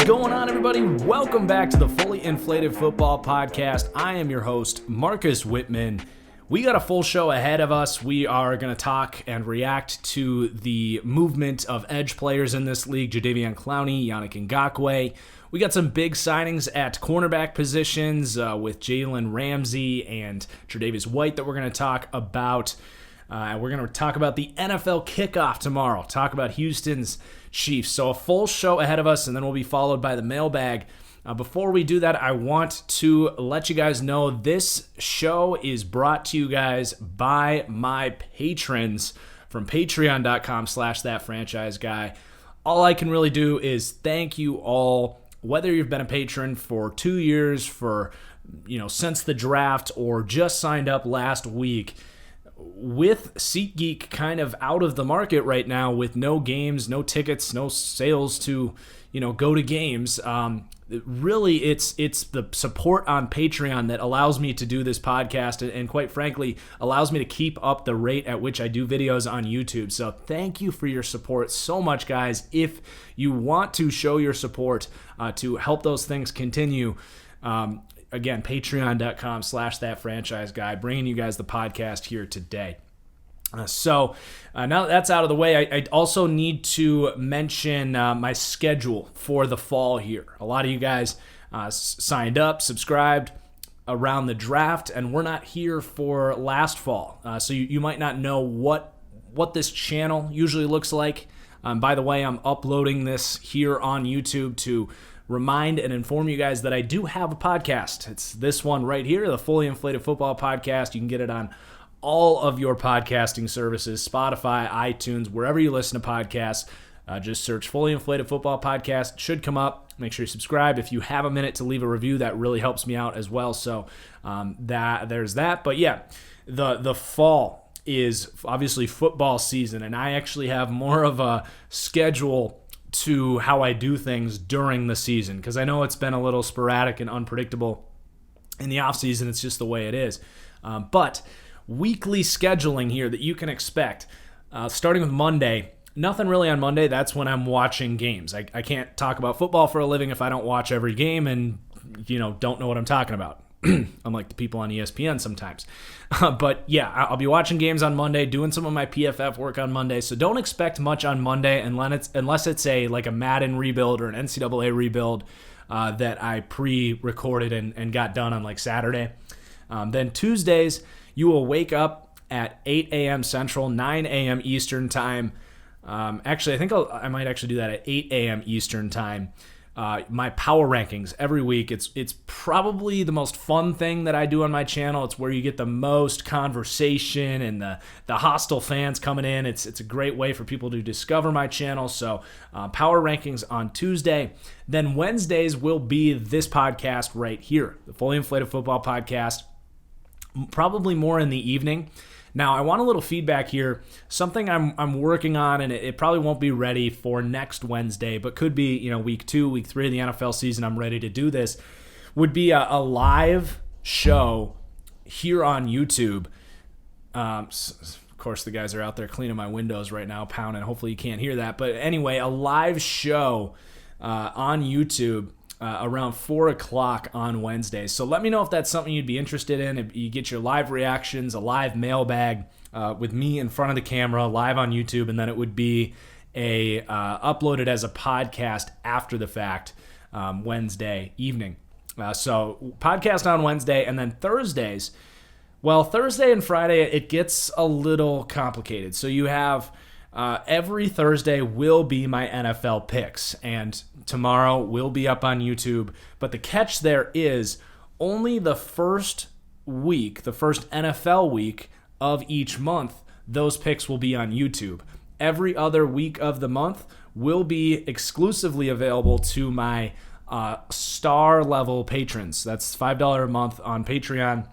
going on, everybody? Welcome back to the Fully Inflated Football Podcast. I am your host, Marcus Whitman. We got a full show ahead of us. We are going to talk and react to the movement of edge players in this league, Clowney, Ngakoue. We got some big signings at cornerback positions with Jalen Ramsey and Tre'Davious White that we're going to talk about. We're going to talk about the NFL Kickoff tomorrow, talk about Houston's Chiefs. So a full show ahead of us, and then we'll be followed by the Mailbag. Before we do that, I want to let you guys know this show is brought to you guys by my patrons from patreon.com/ThatFranchiseGuy. All I can really do is thank you all, whether you've been a patron for 2 years, since the draft, or just signed up last week. With SeatGeek kind of out of the market right now, with no games, no tickets, no sales to, go to games, really it's the support on Patreon that allows me to do this podcast and quite frankly allows me to keep up the rate at which I do videos on YouTube. So thank you for your support so much, guys. If you want to show your support to help those things continue, again, patreon.com/ThatFranchiseGuy, bringing you guys the podcast here today. So now that that's out of the way, I also need to mention my schedule for the fall here. A lot of you guys signed up, subscribed around the draft, and we're not here for last fall. So you might not know what this channel usually looks like. By the way, I'm uploading this here on YouTube to remind and inform you guys that I do have a podcast. It's this one right here, the Fully Inflated Football Podcast. You can get it on all of your podcasting services, Spotify, iTunes, wherever you listen to podcasts. Just search Fully Inflated Football Podcast. It should come up. Make sure you subscribe. If you have a minute to leave a review, that really helps me out as well. So there's that. But yeah, the fall is obviously football season, and I actually have more of a schedule to how I do things during the season, because I know it's been a little sporadic and unpredictable in the offseason. It's just the way it is. But weekly scheduling here that you can expect, starting with Monday. Nothing really on Monday. That's when I'm watching games. I can't talk about football for a living if I don't watch every game and don't know what I'm talking about. Unlike the people on ESPN sometimes. But yeah, I'll be watching games on Monday, doing some of my PFF work on Monday. So don't expect much on Monday unless it's a Madden rebuild or an NCAA rebuild that I pre-recorded and got done on Saturday. Then Tuesdays, you will wake up at 8 a.m. Central, 9 a.m. Eastern time. Actually, I think I might actually do that at 8 a.m. Eastern time. My power rankings every week. It's probably the most fun thing that I do on my channel. It's where you get the most conversation and the hostile fans coming in. It's a great way for people to discover my channel. So power rankings on Tuesday. Then Wednesdays will be this podcast right here, the Fully Inflated Football Podcast, probably more in the evening. Now, I want a little feedback here. Something I'm working on, and it probably won't be ready for next Wednesday, but could be, week 2, week 3 of the NFL season. I'm ready to do this. Would be a live show here on YouTube. Of course, the guys are out there cleaning my windows right now, pounding. Hopefully, you can't hear that. But anyway, a live show on YouTube around 4 o'clock on Wednesdays. So let me know if that's something you'd be interested in. If you get your live reactions, a live mailbag with me in front of the camera, live on YouTube, and then it would be uploaded as a podcast after the fact Wednesday evening. So podcast on Wednesday, and then Thursdays. Well, Thursday and Friday, it gets a little complicated. So you have every Thursday will be my NFL picks, and tomorrow will be up on YouTube. But the catch there is only the first week, the first NFL week of each month, those picks will be on YouTube. Every other week of the month will be exclusively available to my star level patrons. That's $5 a month on Patreon,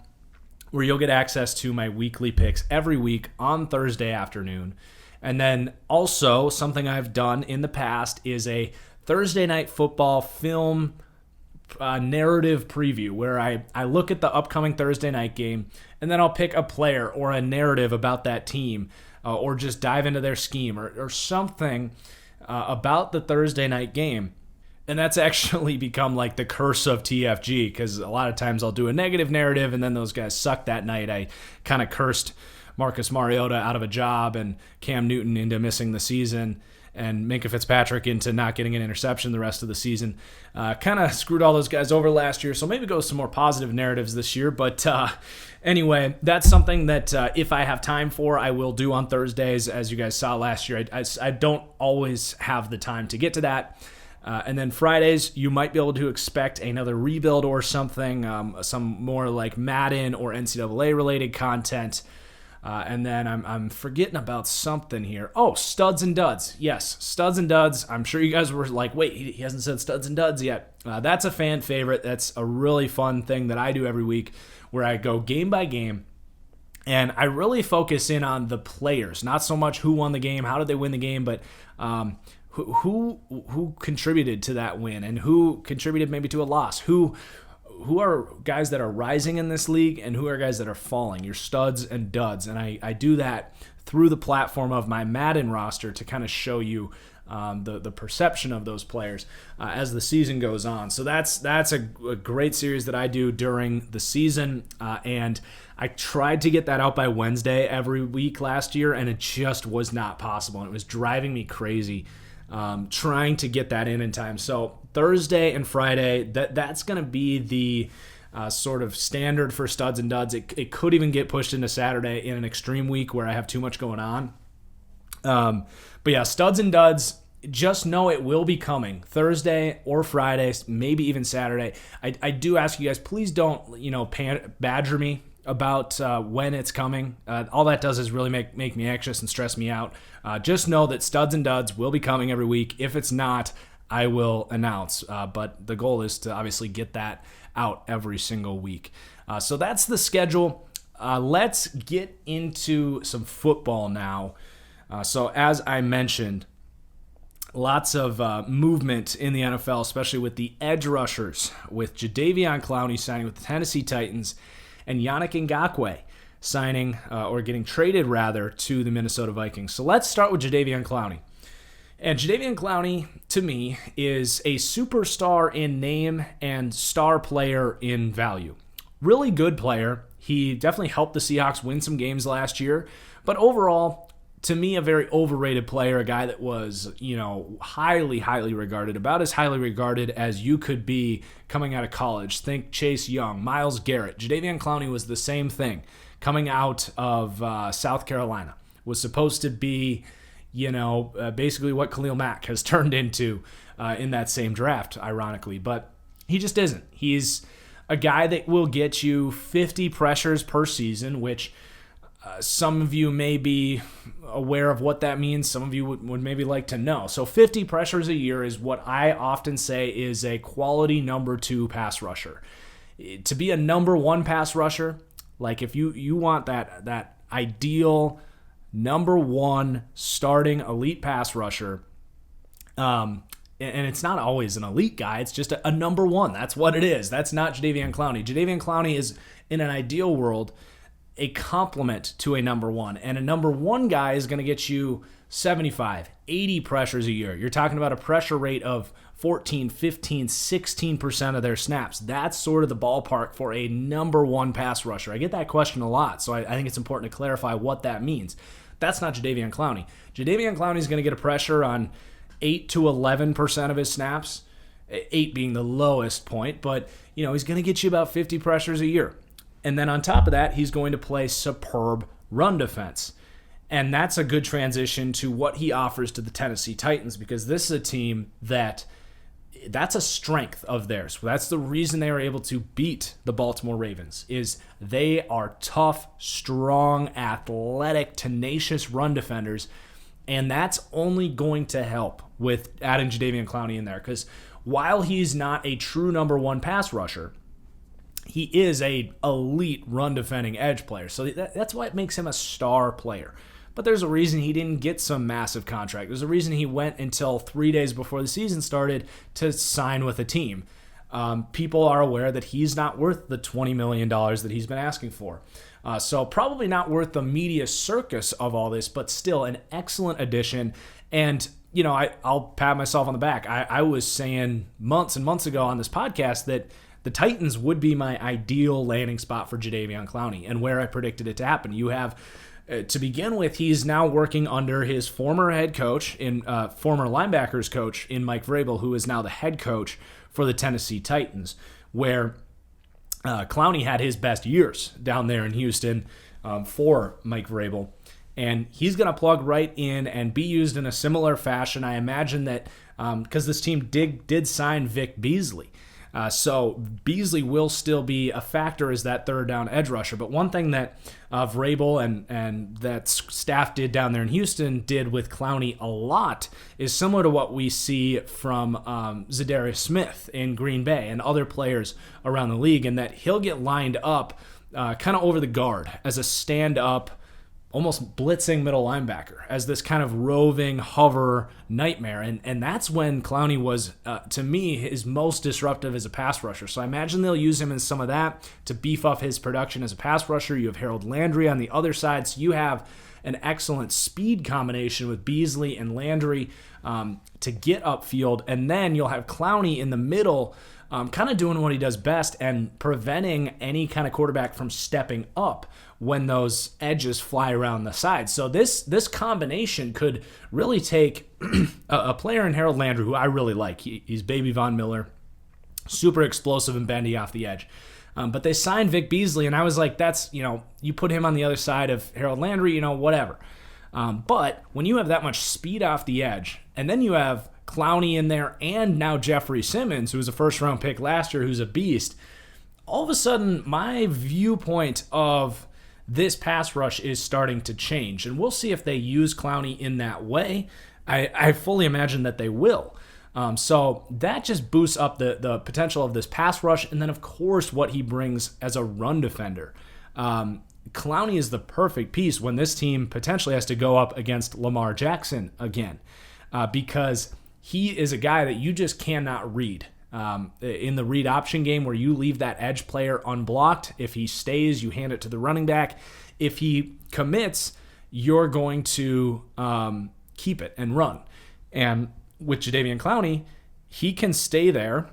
where you'll get access to my weekly picks every week on Thursday afternoon. And then also something I've done in the past is a Thursday night football film narrative preview, where I look at the upcoming Thursday night game, and then I'll pick a player or a narrative about that team, or just dive into their scheme or something about the Thursday night game And that's actually become like the curse of TFG, because a lot of times I'll do a negative narrative and then those guys suck that night. I kind of cursed Marcus Mariota out of a job and Cam Newton into missing the season and Minkah Fitzpatrick into not getting an interception the rest of the season. Kind of screwed all those guys over last year, so maybe go with some more positive narratives this year. But anyway, that's something that if I have time for, I will do on Thursdays. As you guys saw last year, I don't always have the time to get to that. And then Fridays, you might be able to expect another rebuild or something, some more like Madden or NCAA-related content. And then I'm forgetting about something here. Oh, Studs and Duds. Yes, Studs and Duds. I'm sure you guys were like, wait, he hasn't said Studs and Duds yet. That's a fan favorite. That's a really fun thing that I do every week where I go game by game. And I really focus in on the players, not so much who won the game, how did they win the game, but who contributed to that win and who contributed maybe to a loss. Who are guys that are rising in this league and who are guys that are falling, your studs and duds. And I do that through the platform of my Madden roster to kind of show you the perception of those players as the season goes on. So that's a great series that I do during the season, and I tried to get that out by Wednesday every week last year, and it just was not possible. And it was driving me crazy trying to get that in time. So Thursday and Friday, that's going to be the sort of standard for Studs and Duds. It could even get pushed into Saturday in an extreme week where I have too much going on. But yeah, Studs and Duds, just know it will be coming Thursday or Friday, maybe even Saturday. I do ask you guys, please don't, badger me about when it's coming. All that does is really make me anxious and stress me out. Just know that Studs and Duds will be coming every week. If it's not, I will announce. But the goal is to obviously get that out every single week. So that's the schedule. Let's get into some football now. So as I mentioned, lots of movement in the NFL, especially with the edge rushers, with Jadeveon Clowney signing with the Tennessee Titans and Yannick Ngakoue signing, or getting traded rather, to the Minnesota Vikings. So let's start with Jadeveon Clowney. And Jadeveon Clowney, to me, is a superstar in name and star player in value. Really good player. He definitely helped the Seahawks win some games last year. But overall, to me, a very overrated player, a guy that was, highly, highly regarded, about as highly regarded as you could be coming out of college. Think Chase Young, Myles Garrett. Jadeveon Clowney was the same thing coming out of South Carolina. Was supposed to be, basically what Khalil Mack has turned into in that same draft, ironically. But he just isn't. He's a guy that will get you 50 pressures per season, which some of you may be aware of what that means. Some of you would maybe like to know. So 50 pressures a year is what I often say is a quality number 2 pass rusher. To be a number 1 pass rusher, like if you want that ideal number 1 starting elite pass rusher, and it's not always an elite guy, it's just a number 1. That's what it is. That's not Jadeveon Clowney. Jadeveon Clowney is, in an ideal world, a complement to a number 1. And a number 1 guy is going to get you 75, 80 pressures a year. You're talking about a pressure rate of 14, 15, 16% of their snaps. That's sort of the ballpark for a number 1 pass rusher. I get that question a lot, so I think it's important to clarify what that means. That's not Jadeveon Clowney. Jadeveon Clowney is going to get a pressure on 8 to 11% of his snaps, 8 being the lowest point, but he's going to get you about 50 pressures a year. And then on top of that, he's going to play superb run defense. And that's a good transition to what he offers to the Tennessee Titans, because this is a team that's a strength of theirs. That's the reason they are able to beat the Baltimore Ravens, is they are tough, strong, athletic, tenacious run defenders. And that's only going to help with adding Jadeveon Clowney in there, because while he's not a true number 1 pass rusher, he is a elite run defending edge player. So that's what makes him a star player. But there's a reason he didn't get some massive contract. There's a reason he went until 3 days before the season started to sign with a team. People are aware that he's not worth the $20 million that he's been asking for. So probably not worth the media circus of all this, but still an excellent addition. And I'll pat myself on the back. I was saying months and months ago on this podcast that the Titans would be my ideal landing spot for Jadeveon Clowney, and where I predicted it to happen. You have, to begin with, he's now working under his former head coach, former linebackers coach in Mike Vrabel, who is now the head coach for the Tennessee Titans, where Clowney had his best years down there in Houston for Mike Vrabel. And he's going to plug right in and be used in a similar fashion. I imagine that because this team did sign Vic Beasley. So Beasley will still be a factor as that third down edge rusher. But one thing that Vrabel and that staff did down there in Houston did with Clowney a lot is similar to what we see from Zadarius Smith in Green Bay and other players around the league, in that he'll get lined up kind of over the guard as a stand-up, almost blitzing middle linebacker, as this kind of roving hover nightmare. And that's when Clowney was, to me, his most disruptive as a pass rusher. So I imagine they'll use him in some of that to beef up his production as a pass rusher. You have Harold Landry on the other side, so you have an excellent speed combination with Beasley and Landry to get upfield. And then you'll have Clowney in the middle, kind of doing what he does best and preventing any kind of quarterback from stepping up when those edges fly around the side. So this combination could really take a player in Harold Landry, who I really like. He's baby Von Miller, super explosive and bendy off the edge. But they signed Vic Beasley, and I was like, that's, you put him on the other side of Harold Landry, whatever. But when you have that much speed off the edge, and then you have Clowney in there, and now Jeffrey Simmons, who was a first-round pick last year, who's a beast, all of a sudden my viewpoint of this pass rush is starting to change. And we'll see if they use Clowney in that way. I fully imagine that they will. So that just boosts up the potential of this pass rush, and then, of course, what he brings as a run defender. Clowney is the perfect piece when this team potentially has to go up against Lamar Jackson again, because he is a guy that you just cannot read. In the read option game, where you leave that edge player unblocked, if he stays, you hand it to the running back. If he commits, you're going to keep it and run. And with Jadeveon Clowney, he can stay there,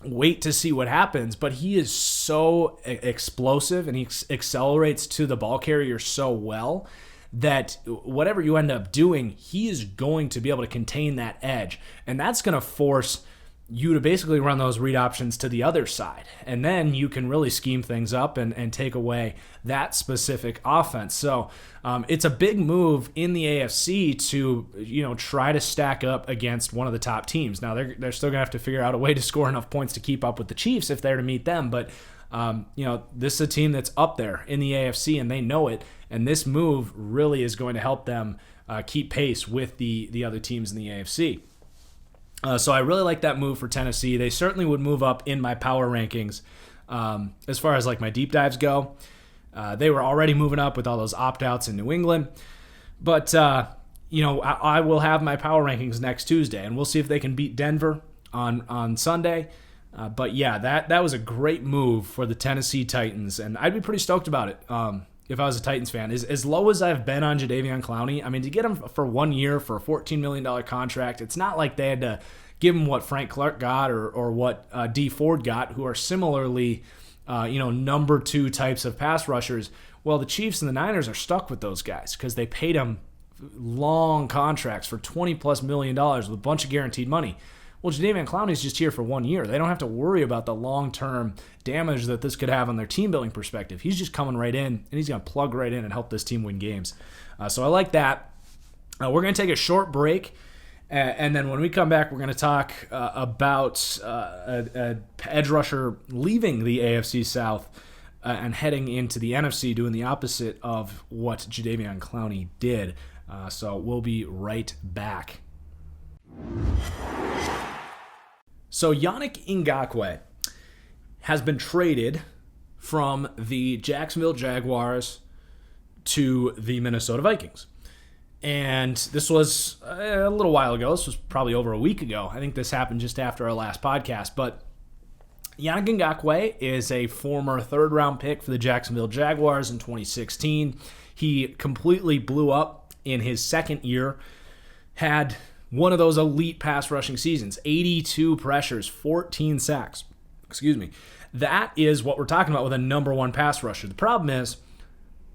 wait to see what happens, but he is so explosive and he accelerates to the ball carrier so well that whatever you end up doing, he is going to be able to contain that edge. And that's going to force you to basically run those read options to the other side. And then you can really scheme things up and take away that specific offense. So it's a big move in the AFC to, try to stack up against one of the top teams. Now, they're still going to have to figure out a way to score enough points to keep up with the Chiefs if they're to meet them. But, this is a team that's up there in the AFC, and they know it. And this move really is going to help them keep pace with the other teams in the AFC. So I really like that move for Tennessee. They certainly would move up in my power rankings. As far as like my deep dives go, they were already moving up with all those opt-outs in New England. But, I will have my power rankings next Tuesday, and we'll see if they can beat Denver on Sunday. But yeah, that was a great move for the Tennessee Titans, and I'd be pretty stoked about it if I was a Titans fan. As low as I've been on Jadeveon Clowney, I mean, to get him for 1 year for a $14 million contract, it's not like they had to give him what Frank Clark got or what D Ford got, who are similarly, number 2 types of pass rushers. Well, the Chiefs and the Niners are stuck with those guys because they paid them long contracts for $20+ million with a bunch of guaranteed money. Well, Jadeveon Clowney's just here for 1 year. They don't have to worry about the long-term damage that this could have on their team-building perspective. He's just coming right in, and he's going to plug right in and help this team win games. So I like that. We're going to take a short break, and then when we come back, we're going to talk about an edge rusher leaving the AFC South and heading into the NFC, doing the opposite of what Jadeveon Clowney did. So we'll be right back. So Yannick Ngakoue has been traded from the Jacksonville Jaguars to the Minnesota Vikings. And this was a little while ago. This was probably over a week ago. I think this happened just after our last podcast. But Yannick Ngakoue is a former third-round pick for the Jacksonville Jaguars in 2016. He completely blew up in his second year, had one of those elite pass rushing seasons. 82 pressures, 14 sacks. Excuse me. That is what we're talking about with a number one pass rusher. The problem is,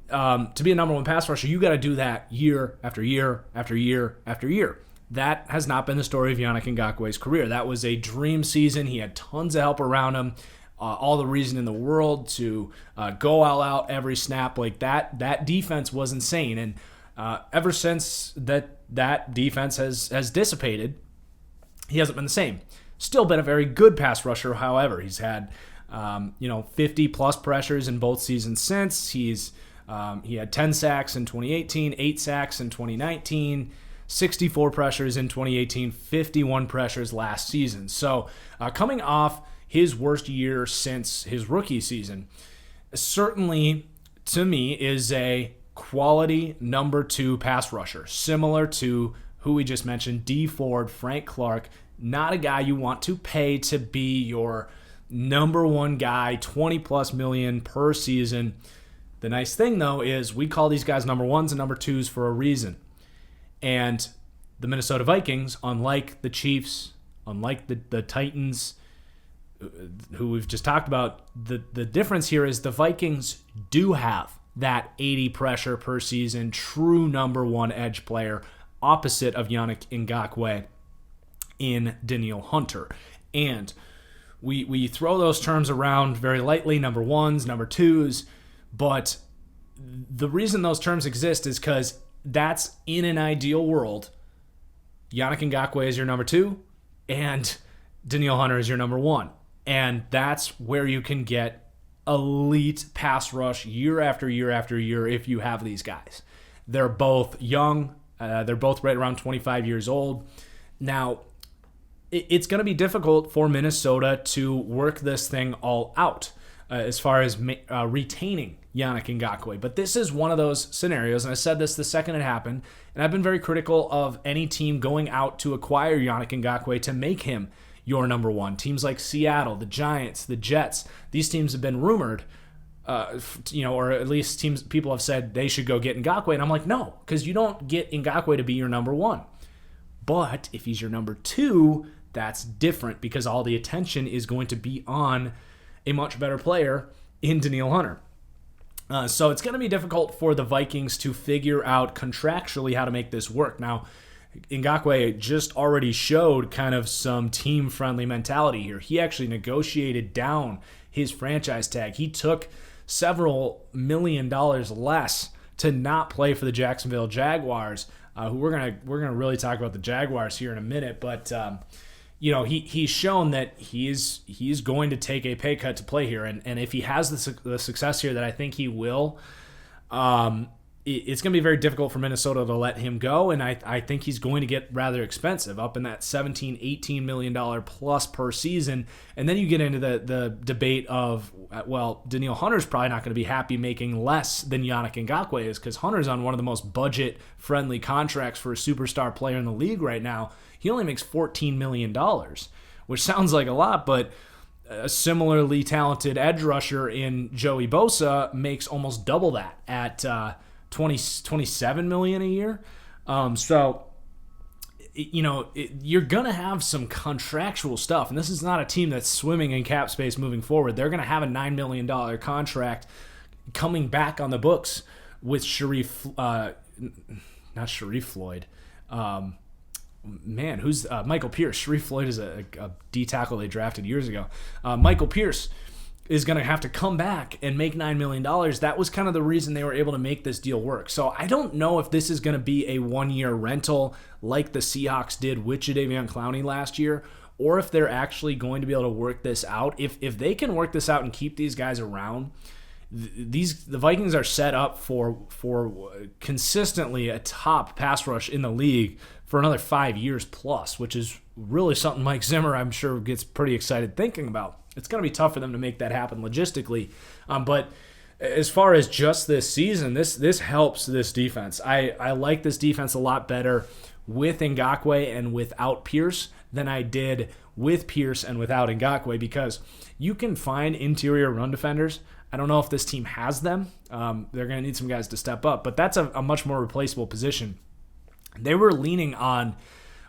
to be a number one pass rusher, you got to do that year after year after year after year. That has not been the story of Yannick Ngakoue's career. That was a dream season. He had tons of help around him, all the reason in the world to go all out every snap. Like that defense was insane. And ever since that defense has dissipated, he hasn't been the same. Still been a very good pass rusher, however. He's had 50 plus pressures in both seasons since. He had 10 sacks in 2018, 8 sacks in 2019, 64 pressures in 2018, 51 pressures last season. So coming off his worst year since his rookie season, certainly to me is a quality number 2 pass rusher, similar to who we just mentioned, D Ford, Frank Clark. Not a guy you want to pay to be your number 1 guy, 20 plus million per season. The nice thing, though, is we call these guys number 1s and number 2s for a reason. And the Minnesota Vikings, unlike the Chiefs, unlike the Titans, who we've just talked about, the difference here is the Vikings do have that 80 pressure per season, true number 1 edge player, opposite of Yannick Ngakoue in Danielle Hunter. And we throw those terms around very lightly, number 1s, number 2s, but the reason those terms exist is because that's in an ideal world. Yannick Ngakoue is your number 2, and Danielle Hunter is your number 1. And that's where you can get elite pass rush year after year after year if you have these guys. They're both young. They're both right around 25 years old. Now, it's going to be difficult for Minnesota to work this thing all out as far as retaining Yannick Ngakoue. But this is one of those scenarios, and I said this the second it happened, and I've been very critical of any team going out to acquire Yannick Ngakoue to make him your number 1. Teams like Seattle, the Giants, the Jets, these teams have been rumored, or at least people have said they should go get Ngakoue, and I'm like, no, because you don't get Ngakoue to be your number 1. But if he's your number 2, that's different because all the attention is going to be on a much better player in Danielle Hunter. So it's going to be difficult for the Vikings to figure out contractually how to make this work. Now, Ngakoue just already showed kind of some team-friendly mentality here. He actually negotiated down his franchise tag. He took several $1 million less to not play for the Jacksonville Jaguars, who we're gonna really talk about the Jaguars here in a minute. But he's shown that he's going to take a pay cut to play here, and if he has the success here that I think he will, it's going to be very difficult for Minnesota to let him go, and I think he's going to get rather expensive, up in that $17-18 million plus per season. And then you get into the debate of, well, Danielle Hunter's probably not going to be happy making less than Yannick Ngakoue is, because Hunter's on one of the most budget-friendly contracts for a superstar player in the league right now. He only makes $14 million, which sounds like a lot, but a similarly talented edge rusher in Joey Bosa makes almost double that at $27 million a year. You're going to have some contractual stuff, and this is not a team that's swimming in cap space moving forward. They're going to have a $9 million contract coming back on the books with not Sharif Floyd. Who's Michael Pierce? Sharif Floyd is a D tackle they drafted years ago. Michael Pierce is going to have to come back and make $9 million. That was kind of the reason they were able to make this deal work. So I don't know if this is going to be a one-year rental like the Seahawks did with Jadeveon Clowney last year, or if they're actually going to be able to work this out. If they can work this out and keep these guys around, the Vikings are set up for consistently a top pass rush in the league for another 5 years plus, which is really something Mike Zimmer, I'm sure, gets pretty excited thinking about. It's going to be tough for them to make that happen logistically. But as far as just this season, this helps this defense. I like this defense a lot better with Ngakoue and without Pierce than I did with Pierce and without Ngakoue, because you can find interior run defenders. I don't know if this team has them. They're going to need some guys to step up, but that's a much more replaceable position. They were leaning on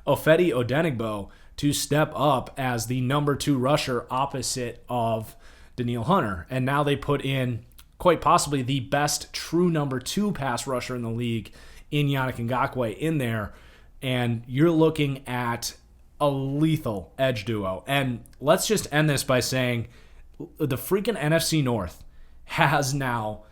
Ofedi Odenigbo to step up as the number 2 rusher opposite of Danielle Hunter. And now they put in quite possibly the best true number 2 pass rusher in the league in Yannick Ngakoue in there. And you're looking at a lethal edge duo. And let's just end this by saying the freaking NFC North has now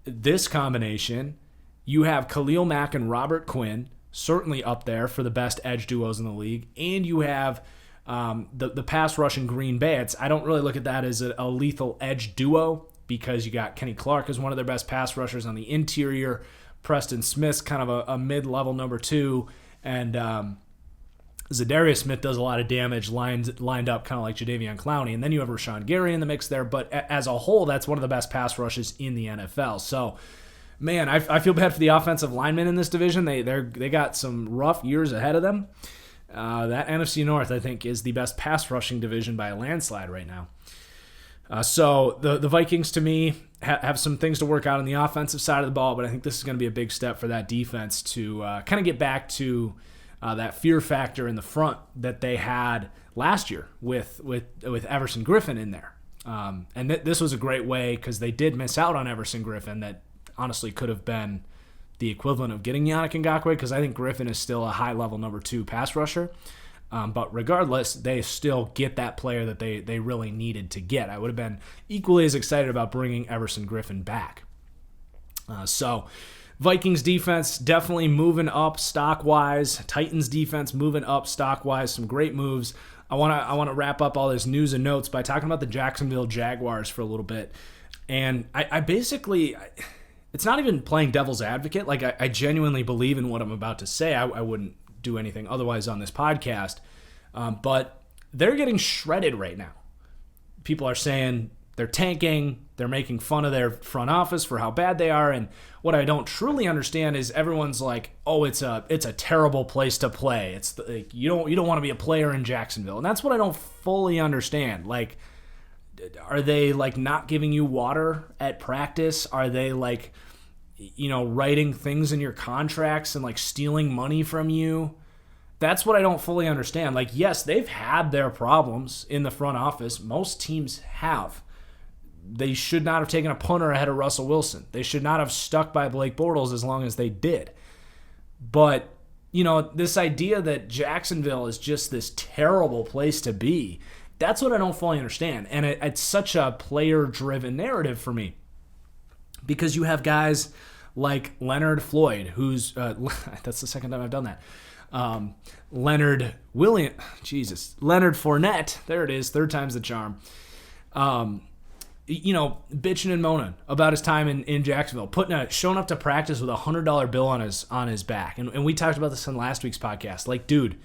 this combination. You have Khalil Mack and Robert Quinn, certainly up there for the best edge duos in the league. And you have the pass rush in Green Bay. I don't really look at that as a lethal edge duo because you got Kenny Clark as one of their best pass rushers on the interior. Preston Smith's kind of a mid-level number 2. And Zadarius Smith does a lot of damage lined up kind of like Jadeveon Clowney. And then you have Rashawn Gary in the mix there. But as a whole, that's one of the best pass rushes in the NFL. So, man, I feel bad for the offensive linemen in this division. They got some rough years ahead of them. That NFC North, I think, is the best pass rushing division by a landslide right now. So the Vikings, to me, have some things to work out on the offensive side of the ball, but I think this is going to be a big step for that defense to kind of get back to that fear factor in the front that they had last year with Everson Griffin in there. And this was a great way because they did miss out on Everson Griffin that honestly could have been the equivalent of getting Yannick Ngakoue because I think Griffin is still a high-level number 2 pass rusher. But regardless, they still get that player that they really needed to get. I would have been equally as excited about bringing Everson Griffin back. So Vikings defense definitely moving up stock-wise. Titans defense moving up stock-wise. Some great moves. I want to wrap up all this news and notes by talking about the Jacksonville Jaguars for a little bit. And I basically... It's not even playing devil's advocate. Like, I genuinely believe in what I'm about to say. I wouldn't do anything otherwise on this podcast. But they're getting shredded right now. People are saying they're tanking. They're making fun of their front office for how bad they are. And what I don't truly understand is everyone's like, oh, it's a terrible place to play. It's like, you don't want to be a player in Jacksonville. And that's what I don't fully understand. Like, are they like not giving you water at practice? Are they like, writing things in your contracts and like stealing money from you? That's what I don't fully understand. Like, yes, they've had their problems in the front office. Most teams have. They should not have taken a punter ahead of Russell Wilson. They should not have stuck by Blake Bortles as long as they did. But, this idea that Jacksonville is just this terrible place to be, that's what I don't fully understand. And it's such a player-driven narrative for me. Because you have guys like Leonard Floyd, who's... that's the second time I've done that. Leonard Fournette. There it is. Third time's the charm. Bitching and moaning about his time in Jacksonville. Showing up to practice with a $100 bill on his back. And we talked about this on last week's podcast. Like, dude...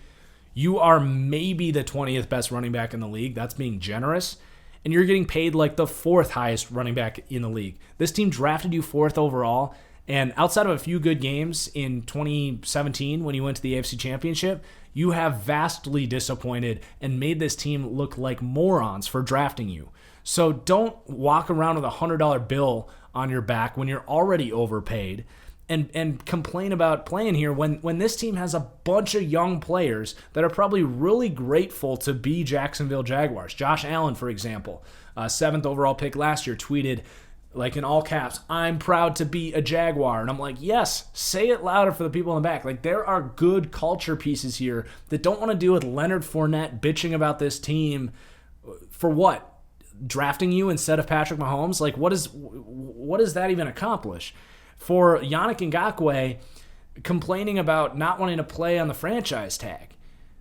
You are maybe the 20th best running back in the league. That's being generous. And you're getting paid like the 4th highest running back in the league. This team drafted you 4th overall. And outside of a few good games in 2017 when you went to the AFC Championship, you have vastly disappointed and made this team look like morons for drafting you. So don't walk around with a $100 bill on your back when you're already overpaid. And complain about playing here when this team has a bunch of young players that are probably really grateful to be Jacksonville Jaguars. Josh Allen, for example, 7th overall pick last year, tweeted, like in all caps, "I'm proud to be a Jaguar." And I'm like, yes, say it louder for the people in the back. Like, there are good culture pieces here that don't want to deal with Leonard Fournette bitching about this team for what? Drafting you instead of Patrick Mahomes? Like, what does that even accomplish? For Yannick Ngakoue complaining about not wanting to play on the franchise tag.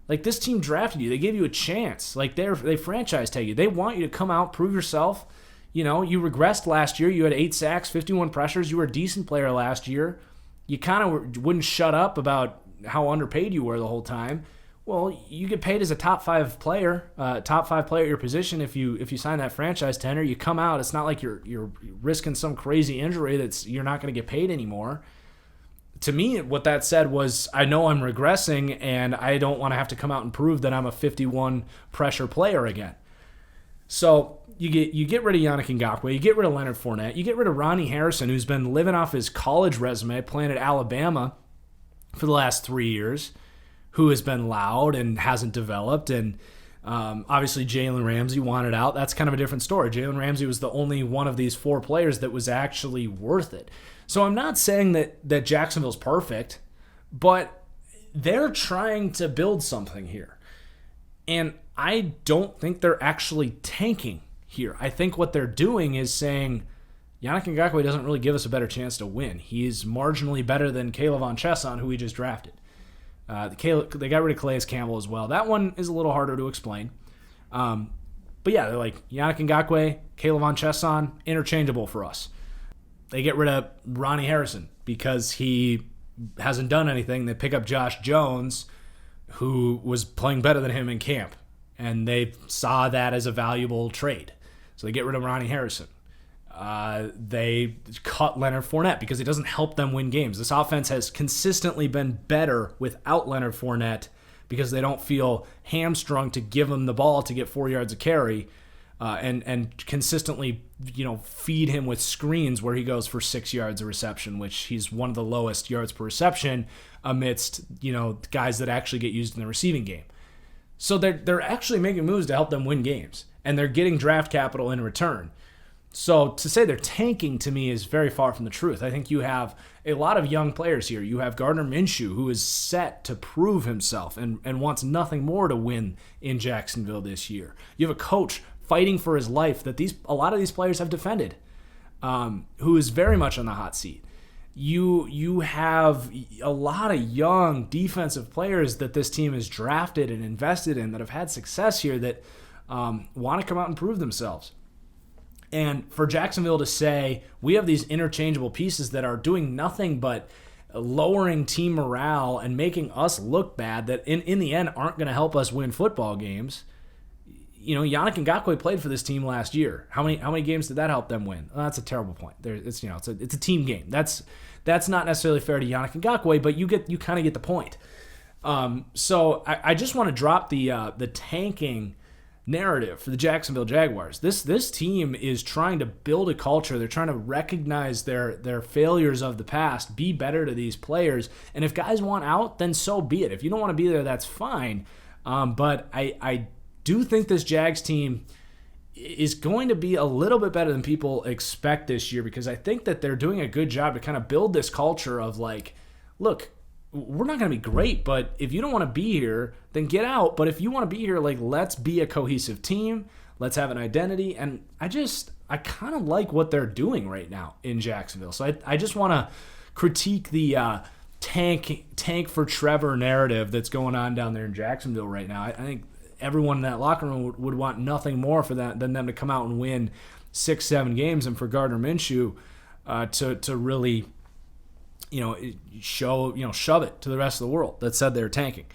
Like, this team drafted you. They gave you a chance. Like, they franchise tag you. They want you to come out, prove yourself. You regressed last year. You had 8 sacks, 51 pressures. You were a decent player last year. You kind of wouldn't shut up about how underpaid you were the whole time. Well, you get paid as a top 5 player at your position if you sign that franchise tender. You come out, it's not like you're risking some crazy injury you're not going to get paid anymore. To me, what that said was, I know I'm regressing and I don't want to have to come out and prove that I'm a 51 pressure player again. So you get rid of Yannick Ngakoue, you get rid of Leonard Fournette, you get rid of Ronnie Harrison, who's been living off his college resume, playing at Alabama for the last 3 years. who has been loud and hasn't developed. And obviously Jalen Ramsey wanted out. That's kind of a different story. Jalen Ramsey was the only one of these 4 players that was actually worth it. So I'm not saying that Jacksonville's perfect, but they're trying to build something here. And I don't think they're actually tanking here. I think what they're doing is saying, Yannick Ngakoue doesn't really give us a better chance to win. He's marginally better than K'Lavon Chaisson, who we just drafted. They got rid of Calais Campbell as well. That one is a little harder to explain. But yeah, they're like, Yannick Ngakoue, K'Lavon Chaisson, interchangeable for us. They get rid of Ronnie Harrison because he hasn't done anything. They pick up Josh Jones, who was playing better than him in camp. And they saw that as a valuable trade. So they get rid of Ronnie Harrison. They cut Leonard Fournette because it doesn't help them win games. This offense has consistently been better without Leonard Fournette because they don't feel hamstrung to give him the ball to get 4 yards of carry and consistently, feed him with screens where he goes for 6 yards of reception, which he's one of the lowest yards per reception amidst, guys that actually get used in the receiving game. So they're actually making moves to help them win games, and they're getting draft capital in return. So to say they're tanking to me is very far from the truth. I think you have a lot of young players here. You have Gardner Minshew, who is set to prove himself and wants nothing more to win in Jacksonville this year. You have a coach fighting for his life that a lot of these players have defended, who is very much on the hot seat. You have a lot of young defensive players that this team has drafted and invested in that have had success here that want to come out and prove themselves. And for Jacksonville to say, we have these interchangeable pieces that are doing nothing but lowering team morale and making us look bad, that in the end aren't going to help us win football games. Yannick Ngakoue played for this team last year. How many games did that help them win? Well, that's a terrible point. It's a team game. That's not necessarily fair to Yannick Ngakoue, but you kind of get the point. So I just want to drop the tanking narrative for the Jacksonville Jaguars. This team is trying to build a culture. They're trying to recognize their failures of the past, be better to these players, and if guys want out, then so be it. If you don't want to be there, that's fine. But I do think this Jags team is going to be a little bit better than people expect this year, because I think that they're doing a good job to kind of build this culture of like, look, we're not going to be great, but if you don't want to be here, then get out. But if you want to be here, like, let's be a cohesive team. Let's have an identity. And I kind of like what they're doing right now in Jacksonville. So I just want to critique the tank for Trevor narrative that's going on down there in Jacksonville right now. I think everyone in that locker room would want nothing more for that than them to come out and win 6-7 games, and for Gardner Minshew to really shove it to the rest of the world that said they're tanking.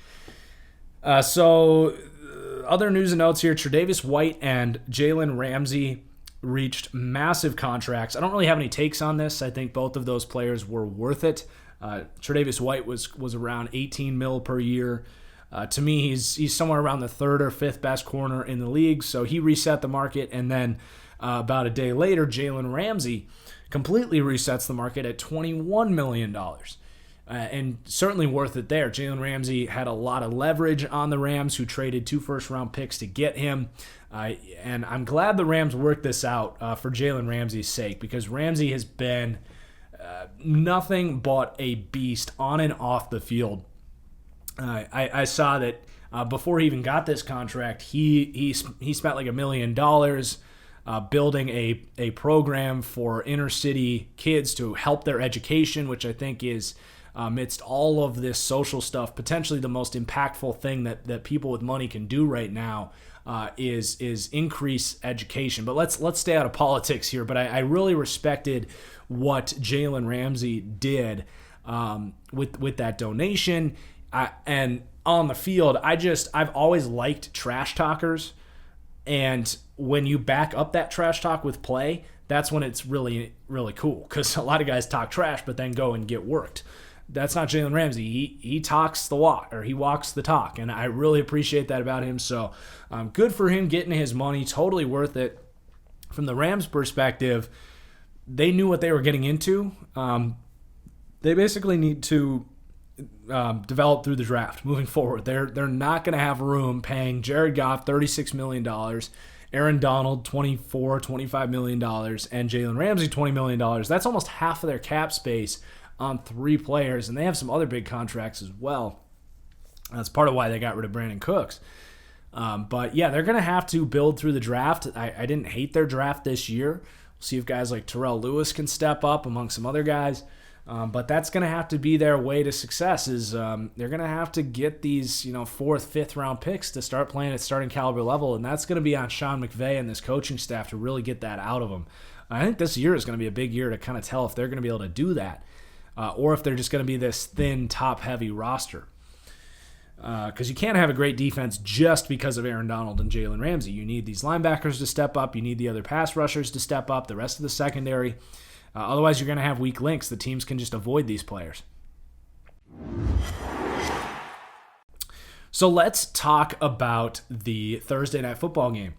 So other news and notes here: Tre'Davious White and Jalen Ramsey reached massive contracts. I don't really have any takes on this. I think both of those players were worth it. Tre'Davious White was around $18 million per year. To me, he's somewhere around the 3rd or 5th best corner in the league, so he reset the market. And then about a day later, Jalen Ramsey completely resets the market at $21 million. And certainly worth it there. Jalen Ramsey had a lot of leverage on the Rams, who traded 2 first-round picks to get him. And I'm glad the Rams worked this out for Jalen Ramsey's sake, because Ramsey has been nothing but a beast on and off the field. I saw that before he even got this contract, he spent like $1 million building a program for inner city kids to help their education, which I think is, amidst all of this social stuff, potentially the most impactful thing that people with money can do right now is increase education. But let's stay out of politics here. But I really respected what Jalen Ramsey did with that donation. And on the field, I've always liked trash talkers. And when you back up that trash talk with play, that's when it's really, really cool. Because a lot of guys talk trash, but then go and get worked. That's not Jalen Ramsey. He talks the walk, or he walks the talk. And I really appreciate that about him. So good for him getting his money. Totally worth it. From the Rams' perspective, they knew what they were getting into. They basically need to develop through the draft moving forward. They're not going to have room paying Jared Goff $36 million, Aaron Donald $25 million, and Jalen Ramsey $20 million. That's almost half of their cap space on 3 players, and they have some other big contracts as well. That's part of why they got rid of Brandon Cooks. But yeah, they're going to have to build through the draft. I didn't hate their draft this year. We'll see if guys like Terrell Lewis can step up among some other guys. But that's going to have to be their way to success. Is they're going to have to get these 4th, 5th round picks to start playing at starting caliber level, and that's going to be on Sean McVay and this coaching staff to really get that out of them. I think this year is going to be a big year to kind of tell if they're going to be able to do that, or if they're just going to be this thin, top-heavy roster. Because you can't have a great defense just because of Aaron Donald and Jalen Ramsey. You need these linebackers to step up. You need the other pass rushers to step up, the rest of the secondary. Otherwise, you're going to have weak links. The teams can just avoid these players. So let's talk about the Thursday night football game.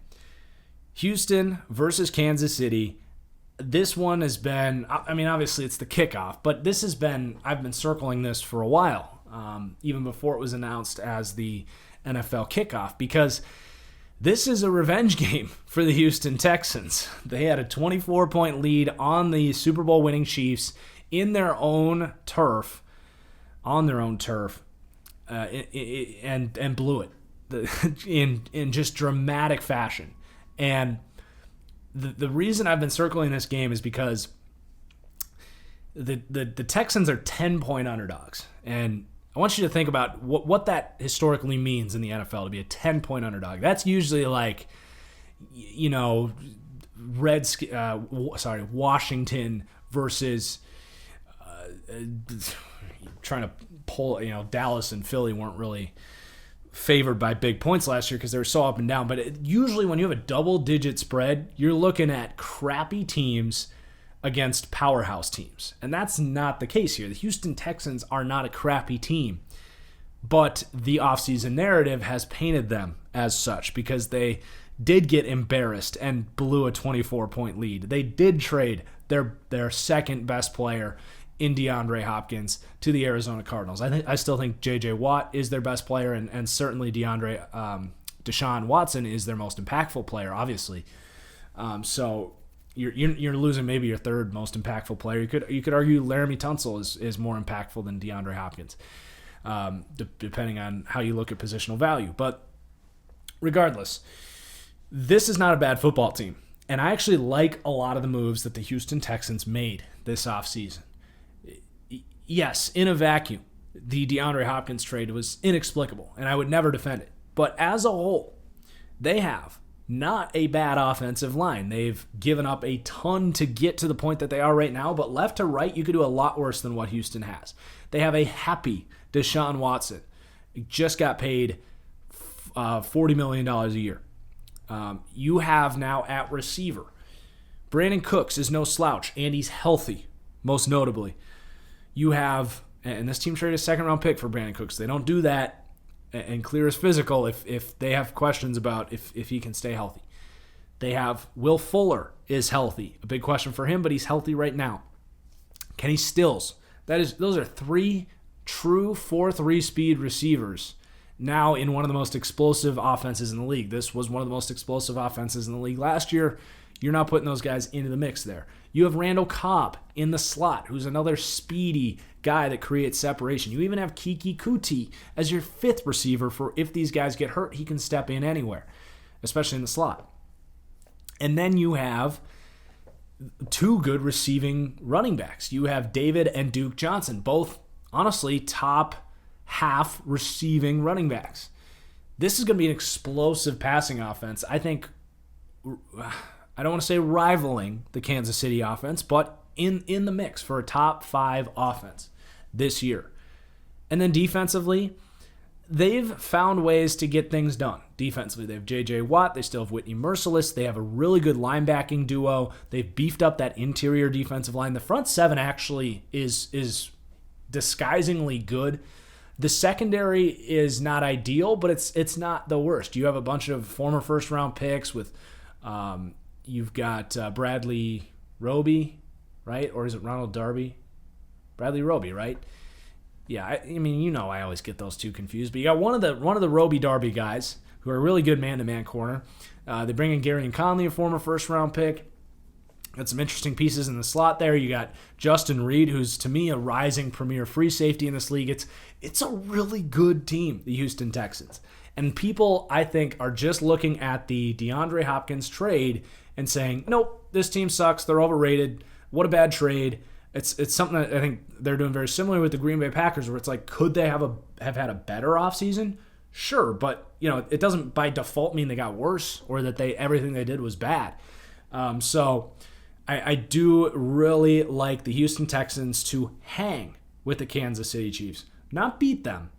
Houston versus Kansas City. This one has been, obviously it's the kickoff, but I've been circling this for a while. Even before it was announced as the NFL kickoff, because this is a revenge game for the Houston Texans. They had a 24-point lead on the Super Bowl winning Chiefs on their own turf, and blew it in just dramatic fashion. And the reason I've been circling this game is because the Texans are 10-point underdogs, and I want you to think about what that historically means in the NFL to be a 10-point underdog. That's usually like, Washington versus trying to pull, Dallas and Philly weren't really favored by big points last year because they were so up and down. But usually when you have a double-digit spread, you're looking at crappy teams against powerhouse teams. And that's not the case here. The Houston Texans are not a crappy team, but the offseason narrative has painted them as such because they did get embarrassed and blew a 24-point lead. They did trade their second best player in DeAndre Hopkins to the Arizona Cardinals. I still think J.J. Watt is their best player, and certainly Deshaun Watson is their most impactful player, obviously. So you're losing maybe your third most impactful player. You could argue Laramie Tunsil is more impactful than DeAndre Hopkins, depending on how you look at positional value. But regardless, this is not a bad football team. And I actually like a lot of the moves that the Houston Texans made this offseason. Yes, in a vacuum, the DeAndre Hopkins trade was inexplicable, and I would never defend it. But as a whole, they have not a bad offensive line. They've given up a ton to get to the point that they are right now, but left to right, you could do a lot worse than what Houston has. They have a happy Deshaun Watson. He just got paid $40 million a year. You have now at receiver, Brandon Cooks is no slouch, and he's healthy, most notably. You have, and this team traded a second-round pick for Brandon Cooks. They don't do that and clear his physical if they have questions about if he can stay healthy. They have Will Fuller is healthy. A big question for him, but he's healthy right now. Kenny Stills. Those are 3 true 4-3 speed receivers now in one of the most explosive offenses in the league. This was one of the most explosive offenses in the league last year. You're not putting those guys into the mix there. You have Randall Cobb in the slot, who's another speedy guy that creates separation. You even have Kiki Kuti as your 5th receiver for if these guys get hurt, he can step in anywhere, especially in the slot. And then you have 2 good receiving running backs. You have David and Duke Johnson, both honestly top half receiving running backs. This is going to be an explosive passing offense. I think, I don't want to say rivaling the Kansas City offense, but in the mix for a top 5 offense this year. And then defensively, they've found ways to get things done. Defensively, they have J.J. Watt. They still have Whitney Merciless. They have a really good linebacking duo. They've beefed up that interior defensive line. The front 7 actually is disguisingly good. The secondary is not ideal, but it's not the worst. You have a bunch of former first-round picks with you've got Bradley Roby, right? Or is it Ronald Darby? Bradley Roby, right? Yeah, I mean, I always get those two confused. But you got one of the Roby Darby guys who are a really good man-to-man corner. They bring in Gary and Conley, a former first-round pick. Got some interesting pieces in the slot there. You got Justin Reed, who's, to me, a rising premier free safety in this league. It's a really good team, the Houston Texans. And people, I think, are just looking at the DeAndre Hopkins trade and saying, nope, this team sucks. They're overrated. What a bad trade. It's something that I think they're doing very similar with the Green Bay Packers, where it's like, could they have had a better offseason? Sure, but it doesn't by default mean they got worse or that everything they did was bad. So I do really like the Houston Texans to hang with the Kansas City Chiefs, not beat them.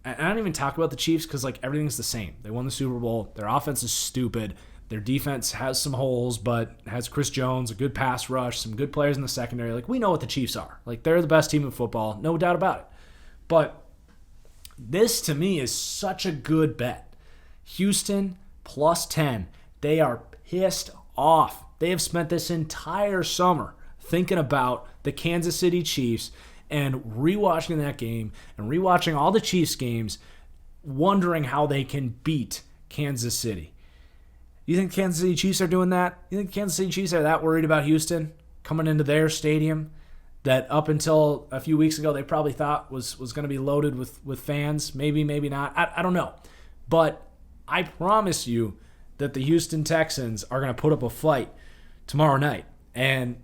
I don't even talk about the Chiefs because everything's the same. They won the Super Bowl. Their offense is stupid. Their defense has some holes, but has Chris Jones, a good pass rush, some good players in the secondary. We know what the Chiefs are. They're the best team in football, no doubt about it. But this, to me, is such a good bet. Houston plus 10. They are pissed off. They have spent this entire summer thinking about the Kansas City Chiefs and rewatching that game and rewatching all the Chiefs games, wondering how they can beat Kansas City. You think Kansas City Chiefs are doing that? You think Kansas City Chiefs are that worried about Houston coming into their stadium that up until a few weeks ago they probably thought was going to be loaded with fans? Maybe, maybe not. I don't know. But I promise you that the Houston Texans are going to put up a fight tomorrow night. And,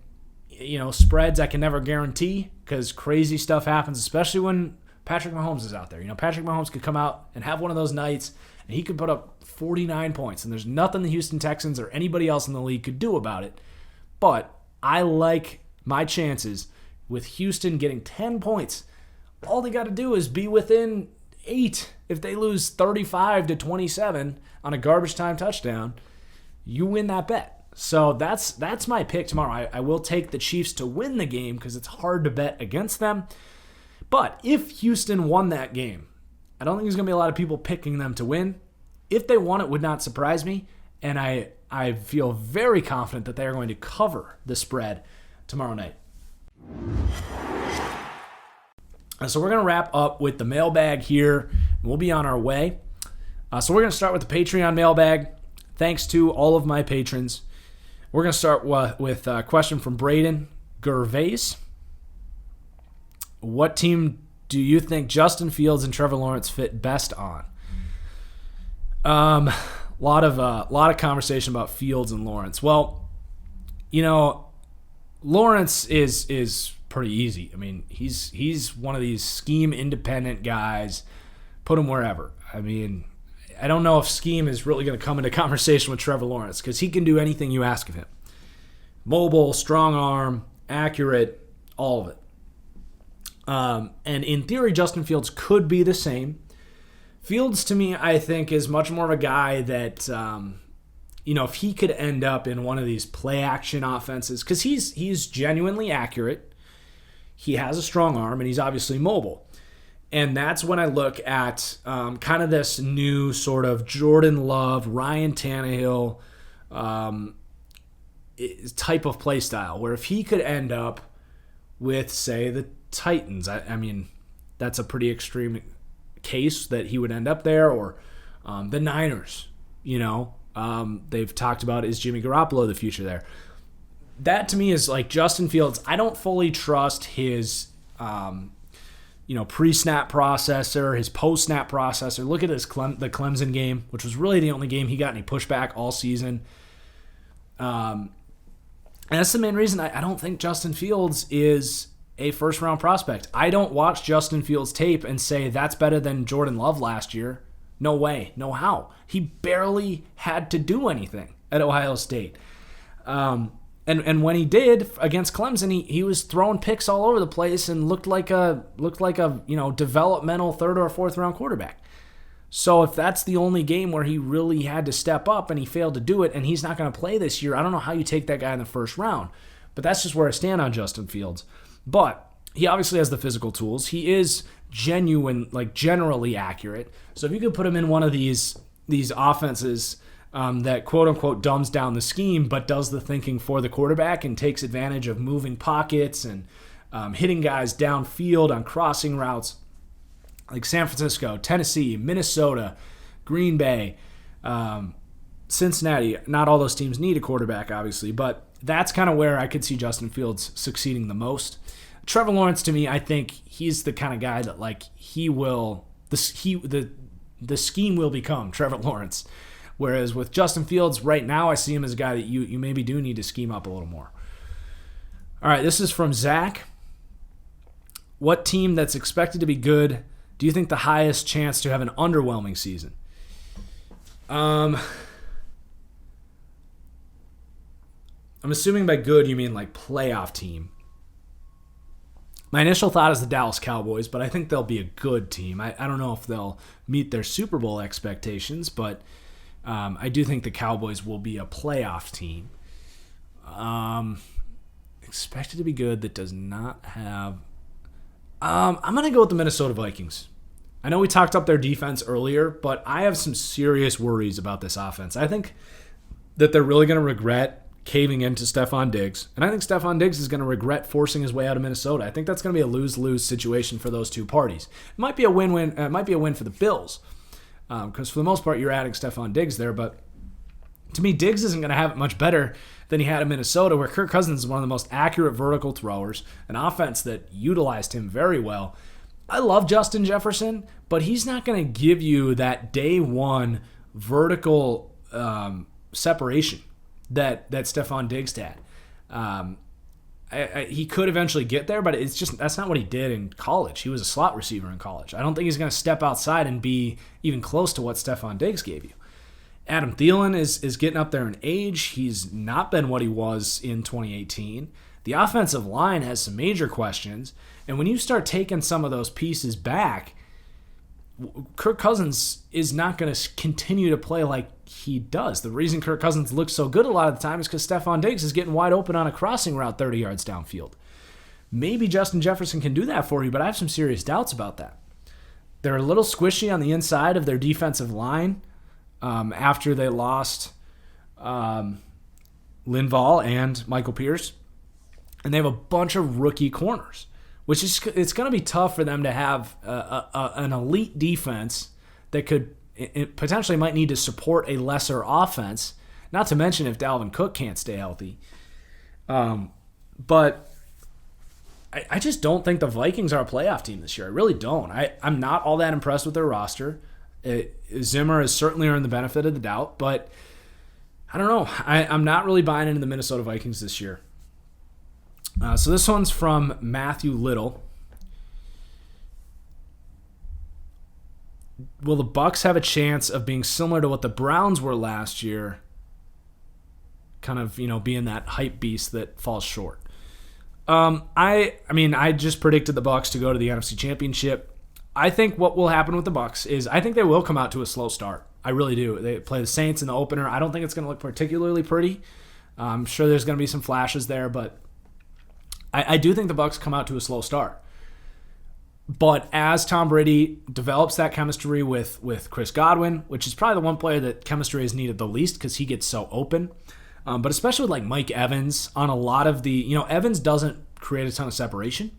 spreads I can never guarantee because crazy stuff happens, especially when Patrick Mahomes is out there. Patrick Mahomes could come out and have one of those nights and he could put up 49 points, and there's nothing the Houston Texans or anybody else in the league could do about it. But I like my chances with Houston getting 10 points. All they got to do is be within 8. If they lose 35-27 on a garbage time touchdown, you win that bet. So that's my pick tomorrow. I will take the Chiefs to win the game because it's hard to bet against them. But if Houston won that game, I don't think there's going to be a lot of people picking them to win. If they won, it would not surprise me. And I feel very confident that they are going to cover the spread tomorrow night. So we're going to wrap up with the mailbag here. We'll be on our way. So we're going to start with the Patreon mailbag. Thanks to all of my patrons. We're going to start with a question from Braden Gervais. What team do you think Justin Fields and Trevor Lawrence fit best on? A lot of conversation about Fields and Lawrence. Well, Lawrence is pretty easy. I mean, he's one of these scheme independent guys. Put him wherever. I mean, I don't know if scheme is really going to come into conversation with Trevor Lawrence because he can do anything you ask of him. Mobile, strong arm, accurate, all of it. And in theory, Justin Fields could be the same. Fields, to me, I think, is much more of a guy that, if he could end up in one of these play-action offenses, because he's genuinely accurate, he has a strong arm, and he's obviously mobile. And that's when I look at kind of this new sort of Jordan Love, Ryan Tannehill type of play style, where if he could end up with, say, the Titans, I mean, that's a pretty extreme case that he would end up there, or the Niners, they've talked about, is Jimmy Garoppolo the future there? That to me is like Justin Fields. I don't fully trust his pre-snap processor, his post-snap processor. Look at the Clemson game, which was really the only game he got any pushback all season. And that's the main reason I don't think Justin Fields is a first-round prospect. I don't watch Justin Fields' tape and say that's better than Jordan Love last year. No way. No how. He barely had to do anything at Ohio State. And when he did against Clemson, he was throwing picks all over the place and looked like a developmental third or fourth round quarterback. So if that's the only game where he really had to step up and he failed to do it, and he's not going to play this year, I don't know how you take that guy in the first round. But that's just where I stand on Justin Fields. But he obviously has the physical tools. He is generally accurate. So if you could put him in one of these offenses that quote-unquote dumbs down the scheme but does the thinking for the quarterback and takes advantage of moving pockets and hitting guys downfield on crossing routes, like San Francisco, Tennessee, Minnesota, Green Bay, Cincinnati. Not all those teams need a quarterback, obviously, but that's kind of where I could see Justin Fields succeeding the most. Trevor Lawrence, to me, I think he's the kind of guy that the scheme will become Trevor Lawrence. Whereas with Justin Fields, right now, I see him as a guy that you maybe do need to scheme up a little more. All right, this is from Zach. What team that's expected to be good do you think the highest chance to have an underwhelming season? I'm assuming by good you mean like playoff team. My initial thought is the Dallas Cowboys, but I think they'll be a good team. I don't know if they'll meet their Super Bowl expectations, but I do think the Cowboys will be a playoff team. Expected to be good that does not have... I'm going to go with the Minnesota Vikings. I know we talked up their defense earlier, but I have some serious worries about this offense. I think that they're really going to regret caving into Stephon Diggs, and I think Stephon Diggs is going to regret forcing his way out of Minnesota. I think that's going to be a lose-lose situation for those two parties. It might be a win-win. It might be a win for the Bills, because for the most part you're adding Stephon Diggs there, but to me, Diggs isn't going to have it much better than he had in Minnesota, where Kirk Cousins is one of the most accurate vertical throwers, an offense that utilized him very well. I love Justin Jefferson, but he's not going to give you that day one vertical separation that Stephon Diggs had. He could eventually get there, but that's not what he did in college. He was a slot receiver in college. I don't think he's going to step outside and be even close to what Stephon Diggs gave you. Adam Thielen is getting up there in age. He's not been what he was in 2018. The offensive line has some major questions, and when you start taking some of those pieces back, Kirk Cousins is not going to continue to play like he does. The reason Kirk Cousins looks so good a lot of the time is because Stephon Diggs is getting wide open on a crossing route 30 yards downfield. Maybe Justin Jefferson can do that for you, but I have some serious doubts about that. They're a little squishy on the inside of their defensive line after they lost Linval and Michael Pierce, and they have a bunch of rookie corners, which is it's going to be tough for them to have an elite defense that could potentially might need to support a lesser offense, not to mention if Dalvin Cook can't stay healthy. But I just don't think the Vikings are a playoff team this year. I really don't. I'm not all that impressed with their roster. Zimmer has certainly earned the benefit of the doubt, but I don't know. I'm not really buying into the Minnesota Vikings this year. So this one's from Matthew Little. Will the Bucs have a chance of being similar to what the Browns were last year? Kind of, being that hype beast that falls short. I just predicted the Bucs to go to the NFC Championship. I think what will happen with the Bucs is I think they will come out to a slow start. I really do. They play the Saints in the opener. I don't think it's going to look particularly pretty. I'm sure there's going to be some flashes there, but I do think the Bucs come out to a slow start. But as Tom Brady develops that chemistry with Chris Godwin, which is probably the one player that chemistry is needed the least because he gets so open, but especially with like Mike Evans on a lot of the, Evans doesn't create a ton of separation.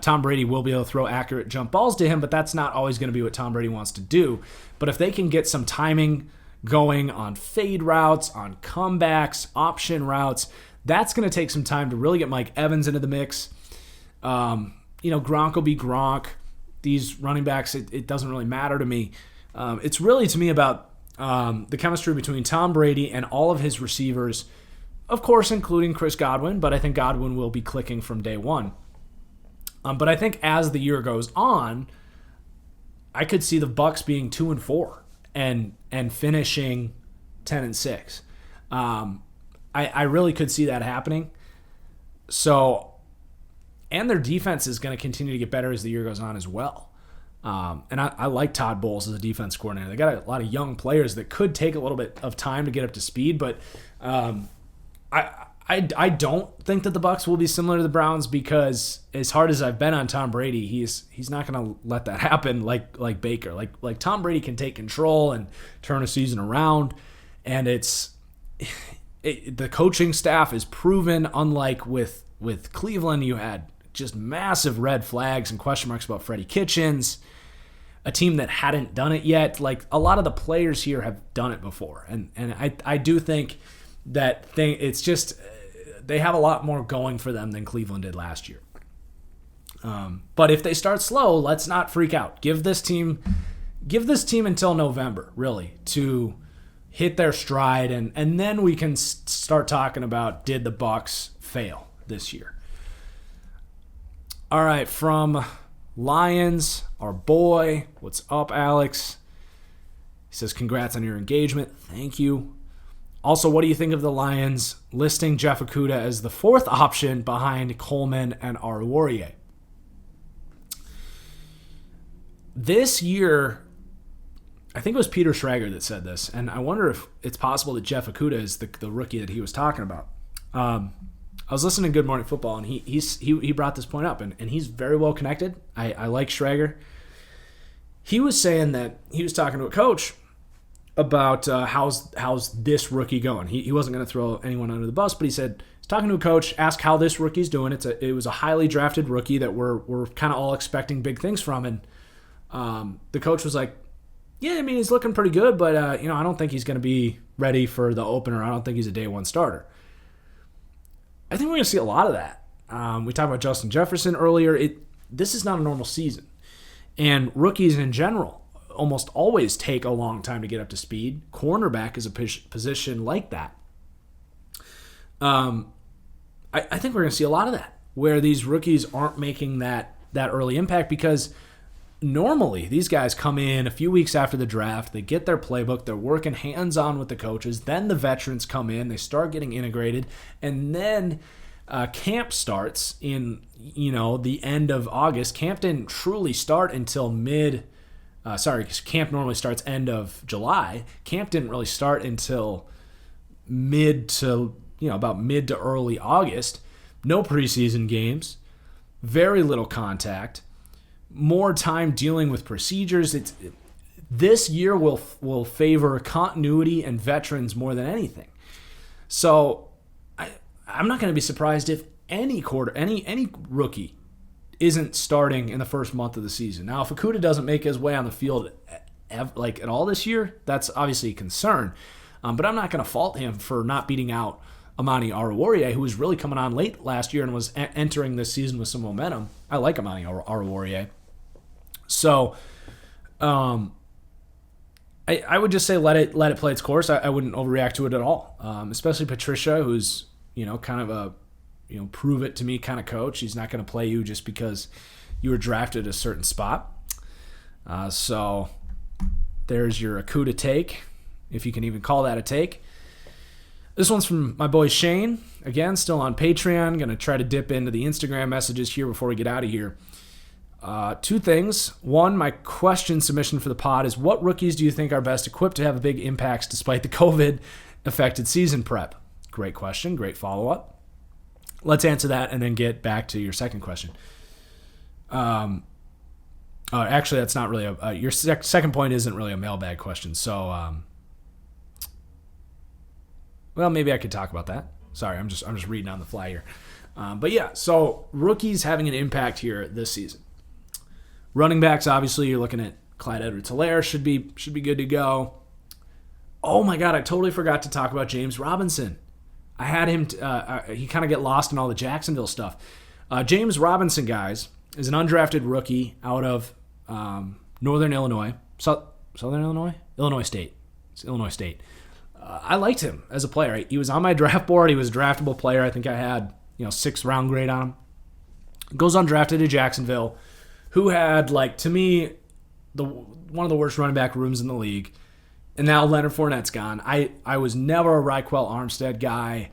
Tom Brady will be able to throw accurate jump balls to him, but that's not always going to be what Tom Brady wants to do. But if they can get some timing going on fade routes, on comebacks, option routes, that's going to take some time to really get Mike Evans into the mix. Gronk will be Gronk. These running backs, it doesn't really matter to me. It's really, to me, about the chemistry between Tom Brady and all of his receivers, of course, including Chris Godwin, but I think Godwin will be clicking from day one. But I think as the year goes on, I could see the Bucs being 2-4 and finishing 10-6. I really could see that happening. So, and their defense is going to continue to get better as the year goes on as well. And I like Todd Bowles as a defense coordinator. They got a lot of young players that could take a little bit of time to get up to speed, but I don't think that the Bucs will be similar to the Browns because as hard as I've been on Tom Brady, he's not going to let that happen like Baker. Like Tom Brady can take control and turn a season around, and the coaching staff is proven. Unlike with Cleveland, you had just massive red flags and question marks about Freddie Kitchens, a team that hadn't done it yet. Like, a lot of the players here have done it before. And I do think it's just they have a lot more going for them than Cleveland did last year. But if they start slow, let's not freak out. Give this team until November, really, to hit their stride, and then we can start talking about, did the Bucs fail this year? All right, from Lions, our boy, what's up, Alex? He says, congrats on your engagement. Thank you. Also, what do you think of the Lions listing Jeff Okudah as the fourth option behind Coleman and Aruorie? This year, I think it was Peter Schrager that said this, and I wonder if it's possible that Jeff Okudah is the rookie that he was talking about. I was listening to Good Morning Football, and he brought this point up, and he's very well connected. I like Schrager. He was saying that he was talking to a coach about how's this rookie going. He wasn't going to throw anyone under the bus, but he said he's talking to a coach, ask how this rookie's doing. It was a highly drafted rookie that we're kind of all expecting big things from, and the coach was like, yeah, I mean, he's looking pretty good, but I don't think he's going to be ready for the opener. I don't think he's a day one starter. I think we're going to see a lot of that. We talked about Justin Jefferson earlier. This is not a normal season. And rookies in general almost always take a long time to get up to speed. Cornerback is a position like that. I think we're going to see a lot of that, where these rookies aren't making that early impact, because normally these guys come in a few weeks after the draft, they get their playbook, they're working hands-on with the coaches, then the veterans come in, they start getting integrated, and then camp starts in the end of August. Camp didn't truly start until camp normally starts end of July. Camp didn't really start until about mid to early August. No preseason games, very little contact, more time dealing with procedures. This year will favor continuity and veterans more than anything. So I'm not going to be surprised if any rookie isn't starting in the first month of the season. Now, if Okudah doesn't make his way on the field at all this year, that's obviously a concern. But I'm not going to fault him for not beating out Amani Aruorie, who was really coming on late last year and was entering this season with some momentum. I like Amani Aruorie. So, I would just say let it play its course. I wouldn't overreact to it at all. Especially Patricia, who's kind of a prove it to me kind of coach. He's not going to play you just because you were drafted a certain spot. So there's your Okudah take, if you can even call that a take. This one's from my boy Shane. Again, still on Patreon. Going to try to dip into the Instagram messages here before we get out of here. Two things. One, my question submission for the pod is, what rookies do you think are best equipped to have big impacts despite the COVID-affected season prep? Great question. Great follow-up. Let's answer that and then get back to your second question. Actually, that's not really your second point isn't really a mailbag question. So, well, maybe I could talk about that. Sorry, I'm just reading on the fly here. But yeah, so rookies having an impact here this season. Running backs, obviously, you're looking at Clyde Edwards-Helaire should be good to go. Oh my God, I totally forgot to talk about James Robinson. I had him. He kind of get lost in all the Jacksonville stuff. James Robinson, guys, is an undrafted rookie out of Northern Illinois, Southern Illinois, Illinois State. It's Illinois State. I liked him as a player. He was on my draft board. He was a draftable player. I think I had 6th round grade on him. Goes undrafted to Jacksonville, who had, to me, one of the worst running back rooms in the league. And now Leonard Fournette's gone. I was never a Raquel Armstead guy.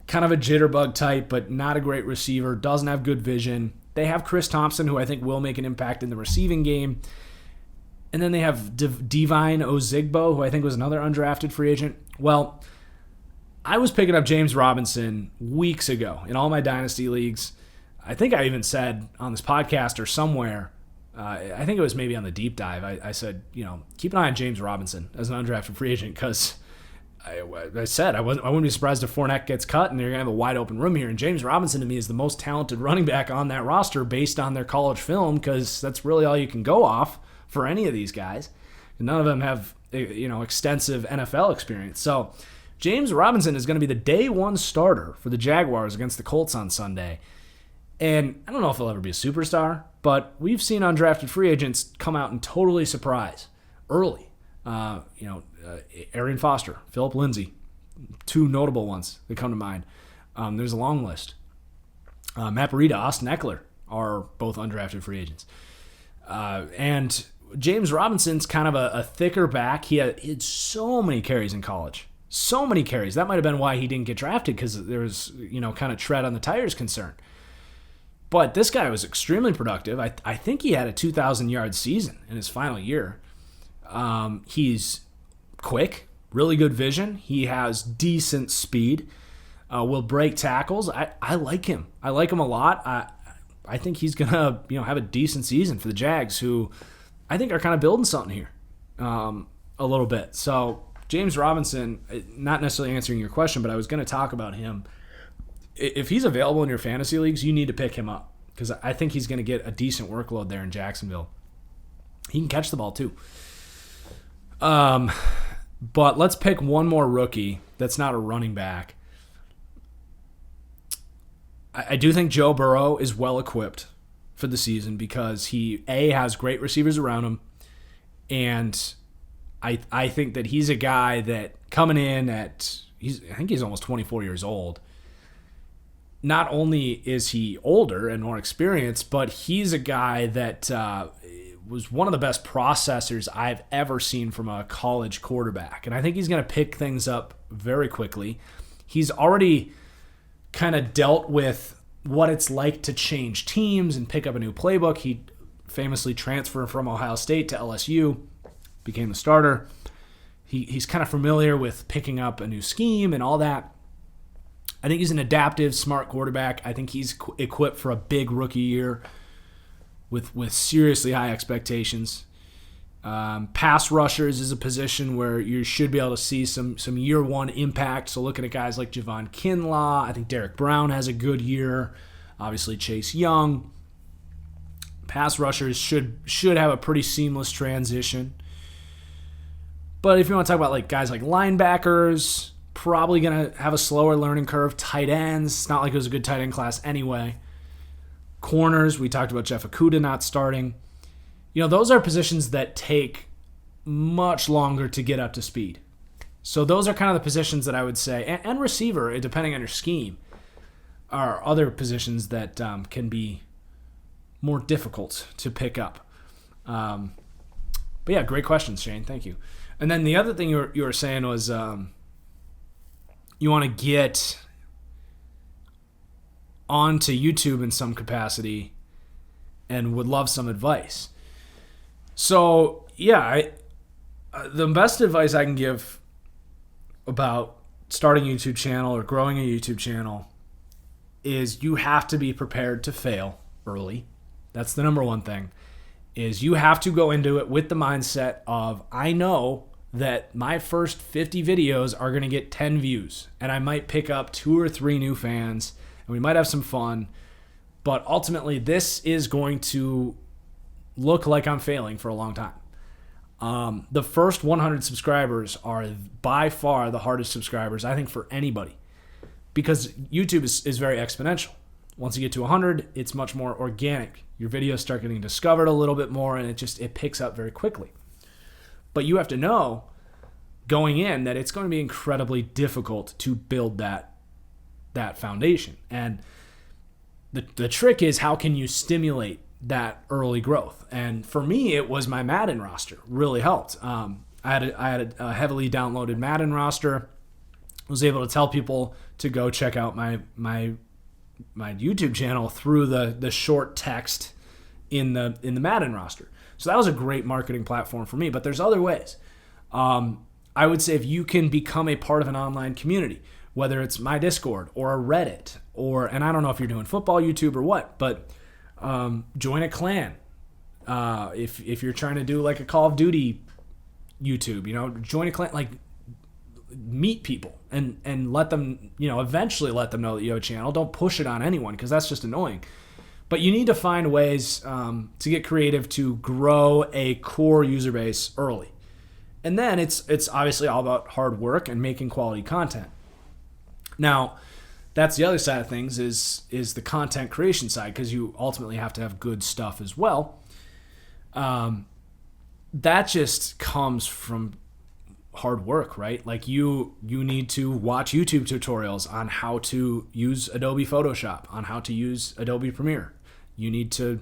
Kind of a jitterbug type, but not a great receiver. Doesn't have good vision. They have Chris Thompson, who I think will make an impact in the receiving game. And then they have Divine Ozigbo, who I think was another undrafted free agent. Well, I was picking up James Robinson weeks ago in all my dynasty leagues. I think I even said on this podcast or somewhere, I think it was maybe on the deep dive, I said, keep an eye on James Robinson as an undrafted free agent, because I said I wouldn't be surprised if Fournette gets cut and they're going to have a wide open room here. And James Robinson, to me, is the most talented running back on that roster based on their college film, because that's really all you can go off for any of these guys. And none of them have extensive NFL experience. So James Robinson is going to be the day one starter for the Jaguars against the Colts on Sunday. And I don't know if he'll ever be a superstar, but we've seen undrafted free agents come out and totally surprise early. Arian Foster, Philip Lindsay, two notable ones that come to mind. There's a long list. Matt Breida, Austin Eckler are both undrafted free agents. And James Robinson's kind of a thicker back. He had so many carries in college. So many carries. That might have been why he didn't get drafted, because there was, kind of tread on the tires concern. But this guy was extremely productive. I think he had a 2,000-yard season in his final year. He's quick, really good vision. He has decent speed. Will break tackles. I like him. I like him a lot. I think he's gonna have a decent season for the Jags, who I think are kind of building something here a little bit. So James Robinson, not necessarily answering your question, but I was going to talk about him. If he's available in your fantasy leagues, you need to pick him up, because I think he's going to get a decent workload there in Jacksonville. He can catch the ball too. But let's pick one more rookie that's not a running back. I do think Joe Burrow is well equipped for the season, because he has great receivers around him, and I think that he's a guy that coming in I think he's almost 24 years old. Not only is he older and more experienced, but he's a guy that was one of the best processors I've ever seen from a college quarterback. And I think he's going to pick things up very quickly. He's already kind of dealt with what it's like to change teams and pick up a new playbook. He famously transferred from Ohio State to LSU, became the starter. He's kind of familiar with picking up a new scheme and all that. I think he's an adaptive, smart quarterback. I think he's equipped for a big rookie year with seriously high expectations. Pass rushers is a position where you should be able to see some year one impact. So looking at guys like Javon Kinlaw, I think Derek Brown has a good year. Obviously Chase Young. Pass rushers should have a pretty seamless transition. But if you want to talk about like guys like linebackers, probably going to have a slower learning curve. Tight ends, it's not like it was a good tight end class anyway. Corners, we talked about Jeff Okudah not starting. Those are positions that take much longer to get up to speed. So those are kind of the positions that I would say, and receiver, depending on your scheme, are other positions that can be more difficult to pick up. But yeah, great questions, Shane. Thank you. And then the other thing you were saying was you want to get onto YouTube in some capacity and would love some advice. So, yeah, the best advice I can give about starting a YouTube channel or growing a YouTube channel is you have to be prepared to fail early. That's the number one thing, is you have to go into it with the mindset of, I know that my first 50 videos are going to get 10 views, and I might pick up 2 or 3 new fans, and we might have some fun, but ultimately this is going to look like I'm failing for a long time. The first 100 subscribers are by far the hardest subscribers, I think, for anybody, because YouTube is very exponential. Once you get to 100, it's much more organic. Your videos start getting discovered a little bit more, and it picks up very quickly. But you have to know going in that it's going to be incredibly difficult to build that foundation. And the trick is, how can you stimulate that early growth? And for me, it was my Madden roster really helped. I had a heavily downloaded Madden roster. I was able to tell people to go check out my YouTube channel through the short text in the Madden roster. So that was a great marketing platform for me. But there's other ways. I would say if you can become a part of an online community, whether it's my Discord or a Reddit, and I don't know if you're doing football YouTube or what, but join a clan. If you're trying to do like a Call of Duty YouTube, join a clan. Like, meet people and let them, eventually let them know that you have a channel. Don't push it on anyone because that's just annoying. But you need to find ways to get creative to grow a core user base early. And then it's obviously all about hard work and making quality content. Now, that's the other side of things is the content creation side, because you ultimately have to have good stuff as well. That just comes from hard work, right? Like you need to watch YouTube tutorials on how to use Adobe Photoshop, on how to use Adobe Premiere. You need to,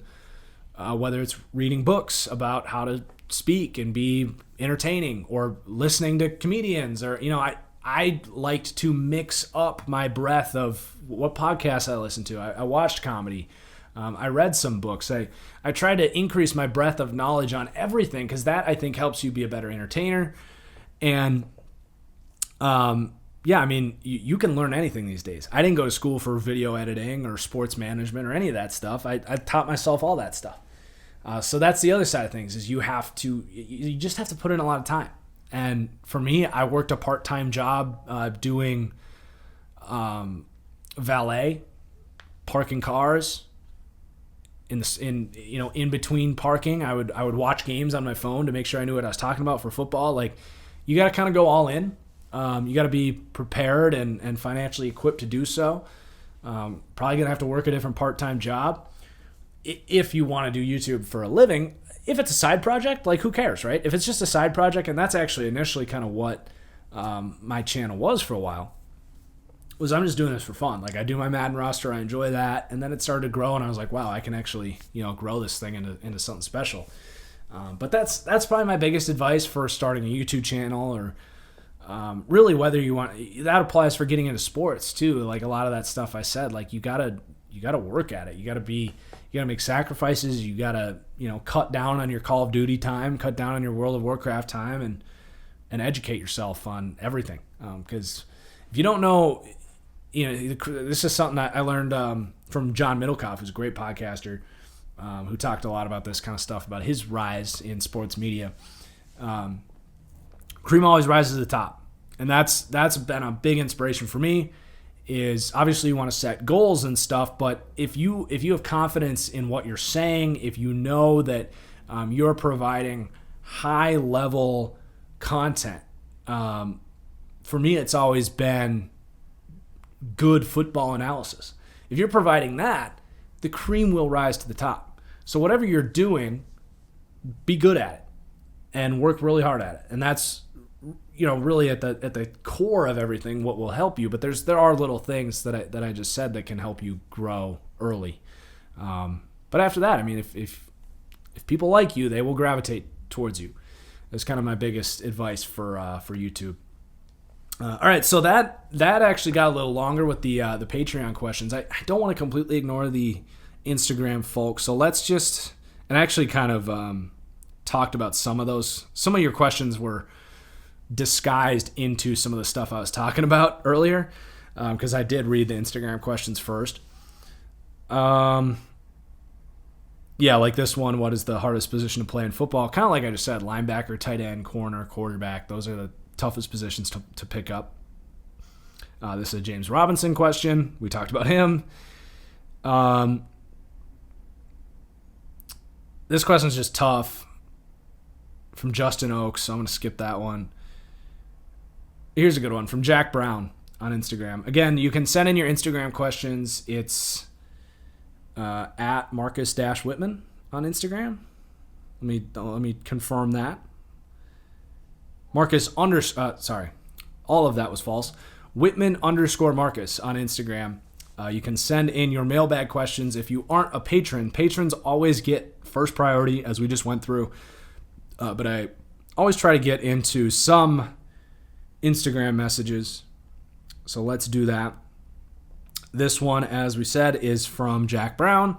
whether it's reading books about how to speak and be entertaining, or listening to comedians, or, I liked to mix up my breadth of what podcasts I listened to. I watched comedy. I read some books. I tried to increase my breadth of knowledge on everything, because that, I think, helps you be a better entertainer. And you can learn anything these days. I didn't go to school for video editing or sports management or any of that stuff. I taught myself all that stuff. So that's the other side of things, is you just have to put in a lot of time. And for me, I worked a part-time job doing valet, parking cars. In between parking, I would watch games on my phone to make sure I knew what I was talking about for football. Like, you got to kind of go all in. You got to be prepared and financially equipped to do so. Probably gonna have to work a different part-time job if you want to do YouTube for a living. If it's a side project, like, who cares, right? If it's just a side project, and that's actually initially kind of what my channel was for a while, was I'm just doing this for fun. Like, I do my Madden roster, I enjoy that, and then it started to grow, and I was like, wow, I can actually, grow this thing into something special. But that's probably my biggest advice for starting a YouTube channel, or really whether you want. That applies for getting into sports too. Like, a lot of that stuff I said, like, you gotta work at it. You gotta make sacrifices. You gotta cut down on your Call of Duty time, cut down on your World of Warcraft time, and educate yourself on everything. Because if you don't know, this is something that I learned from John Middlecoff, who's a great podcaster, who talked a lot about this kind of stuff, about his rise in sports media. Cream always rises to the top, and that's been a big inspiration for me. Is obviously you want to set goals and stuff, but if you have confidence in what you're saying, if you know that you're providing high level content, for me it's always been good football analysis. If you're providing that, the cream will rise to the top. So whatever you're doing, be good at it and work really hard at it. And that's really at the core of everything, what will help you. But there are little things that I just said that can help you grow early. But after that, I mean, if people like you, they will gravitate towards you. That's kind of my biggest advice for YouTube. All right, so that actually got a little longer with the Patreon questions. I don't want to completely ignore the Instagram folks, so let's just, and I actually kind of talked about some of those. Some of your questions were disguised into some of the stuff I was talking about earlier, because I did read the Instagram questions first. Yeah, like this one, what is the hardest position to play in football? Kind of like I just said, linebacker, tight end, corner, quarterback. Those are the toughest positions to pick up. This is a James Robinson question. We talked about him. This question is just tough, from Justin Oaks, so I'm going to skip that one. Here's a good one from Jack Brown on Instagram. Again, you can send in your Instagram questions. It's at Marcus-Whitman on Instagram. Let me confirm that. All of that was false. Whitman_Marcus on Instagram. You can send in your mailbag questions. If you aren't a patron, patrons always get first priority, as we just went through. But I always try to get into some Instagram messages. So let's do that. This one, as we said, is from Jack Brown.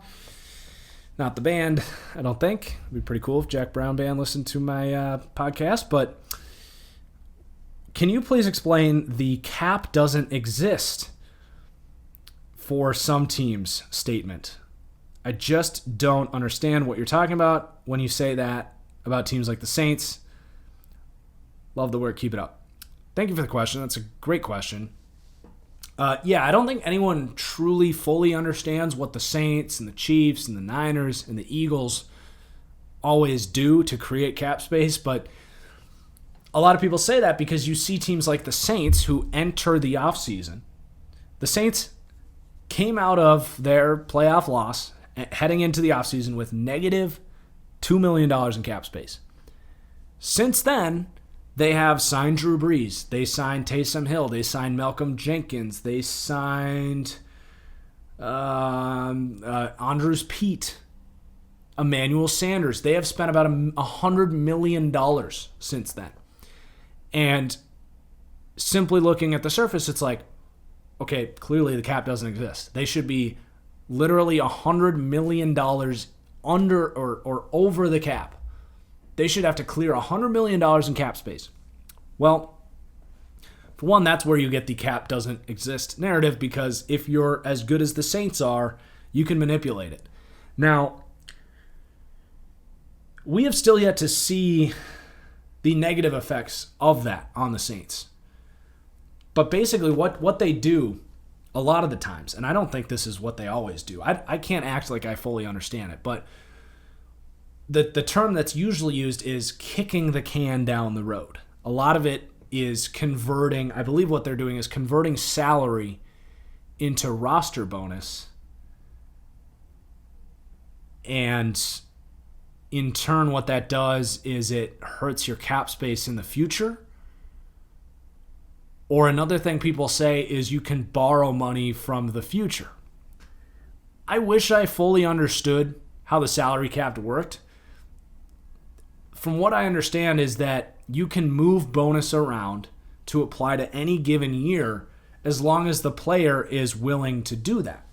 Not the band, I don't think. It'd be pretty cool if Jack Brown Band listened to my podcast. But can you please explain the cap doesn't exist for some teams statement? I just don't understand what you're talking about when you say that about teams like the Saints. Love the work. Keep it up. Thank you for the question. That's a great question. I don't think anyone truly fully understands what the Saints and the Chiefs and the Niners and the Eagles always do to create cap space, but a lot of people say that because you see teams like the Saints who enter the offseason. The Saints came out of their playoff loss heading into the offseason with negative $2 million in cap space. Since then, they have signed Drew Brees. They signed Taysom Hill. They signed Malcolm Jenkins. They signed Andrews Pete, Emmanuel Sanders. They have spent about $100 million since then. And simply looking at the surface, it's like, okay, clearly the cap doesn't exist. They should be literally $100 million under or over the cap. They should have to clear $100 million in cap space. Well, for one, that's where you get the cap doesn't exist narrative, because if you're as good as the Saints are, you can manipulate it. Now, we have still yet to see the negative effects of that on the Saints. But basically what they do a lot of the times, and I don't think this is what they always do. I can't act like I fully understand it, but the term that's usually used is kicking the can down the road. A lot of it is converting, I believe what they're doing is converting salary into roster bonus. And in turn, what that does is it hurts your cap space in the future. Or another thing people say is you can borrow money from the future. I wish I fully understood how the salary cap worked. From what I understand is that you can move bonus around to apply to any given year as long as the player is willing to do that.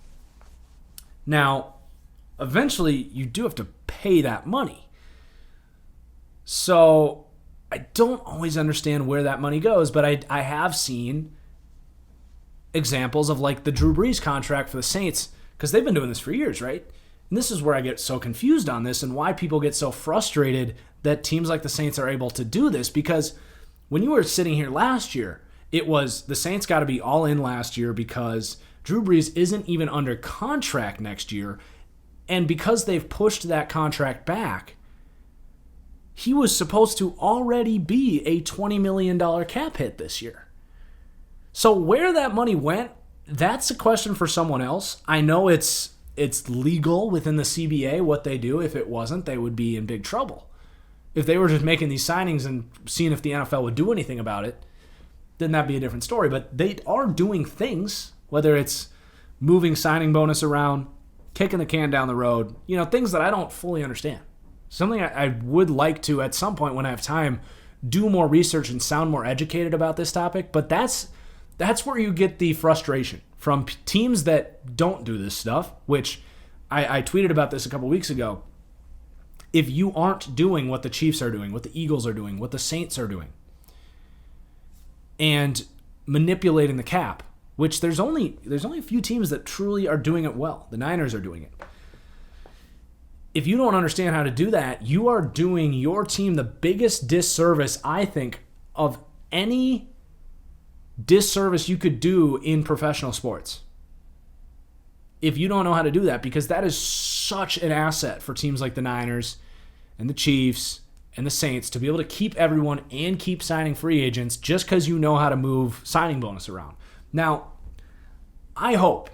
Now, eventually you do have to pay that money. So I don't always understand where that money goes, but I have seen examples of like the Drew Brees contract for the Saints, because they've been doing this for years, right? And this is where I get so confused on this and why people get so frustrated that teams like the Saints are able to do this, because when you were sitting here last year, it was the Saints got to be all in last year because Drew Brees isn't even under contract next year, and because they've pushed that contract back, he was supposed to already be a $20 million cap hit this year. So where that money went, that's a question for someone else. I know it's legal within the CBA what they do. If it wasn't, they would be in big trouble. If they were just making these signings and seeing if the NFL would do anything about it, then that'd be a different story. But they are doing things, whether it's moving signing bonus around, kicking the can down the road, things that I don't fully understand. Something I would like to, at some point when I have time, do more research and sound more educated about this topic. But that's where you get the frustration from teams that don't do this stuff, which I tweeted about this a couple weeks ago. If you aren't doing what the Chiefs are doing, what the Eagles are doing, what the Saints are doing, and manipulating the cap, which there's only a few teams that truly are doing it well. The Niners are doing it. If you don't understand how to do that, you are doing your team the biggest disservice, I think, of any disservice you could do in professional sports. If you don't know how to do that, because that is such an asset for teams like the Niners and the Chiefs and the Saints to be able to keep everyone and keep signing free agents just because you know how to move signing bonus around. Now, I hope,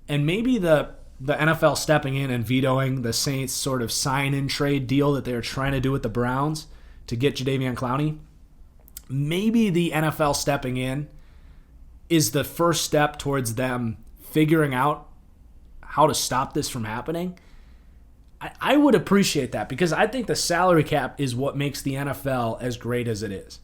and maybe the NFL stepping in and vetoing the Saints' sort of sign-in trade deal that they're trying to do with the Browns to get Jadeveon Clowney, maybe the NFL stepping in is the first step towards them figuring out how to stop this from happening. I would appreciate that, because I think the salary cap is what makes the NFL as great as it is.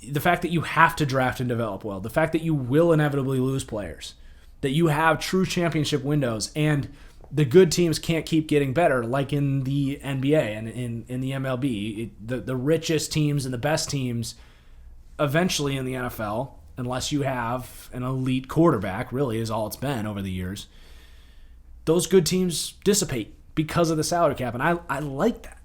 The fact that you have to draft and develop well, the fact that you will inevitably lose players, that you have true championship windows, and the good teams can't keep getting better, like in the NBA and in the MLB. The richest teams and the best teams eventually in the NFL, unless you have an elite quarterback, really is all it's been over the years, those good teams dissipate because of the salary cap. And I like that.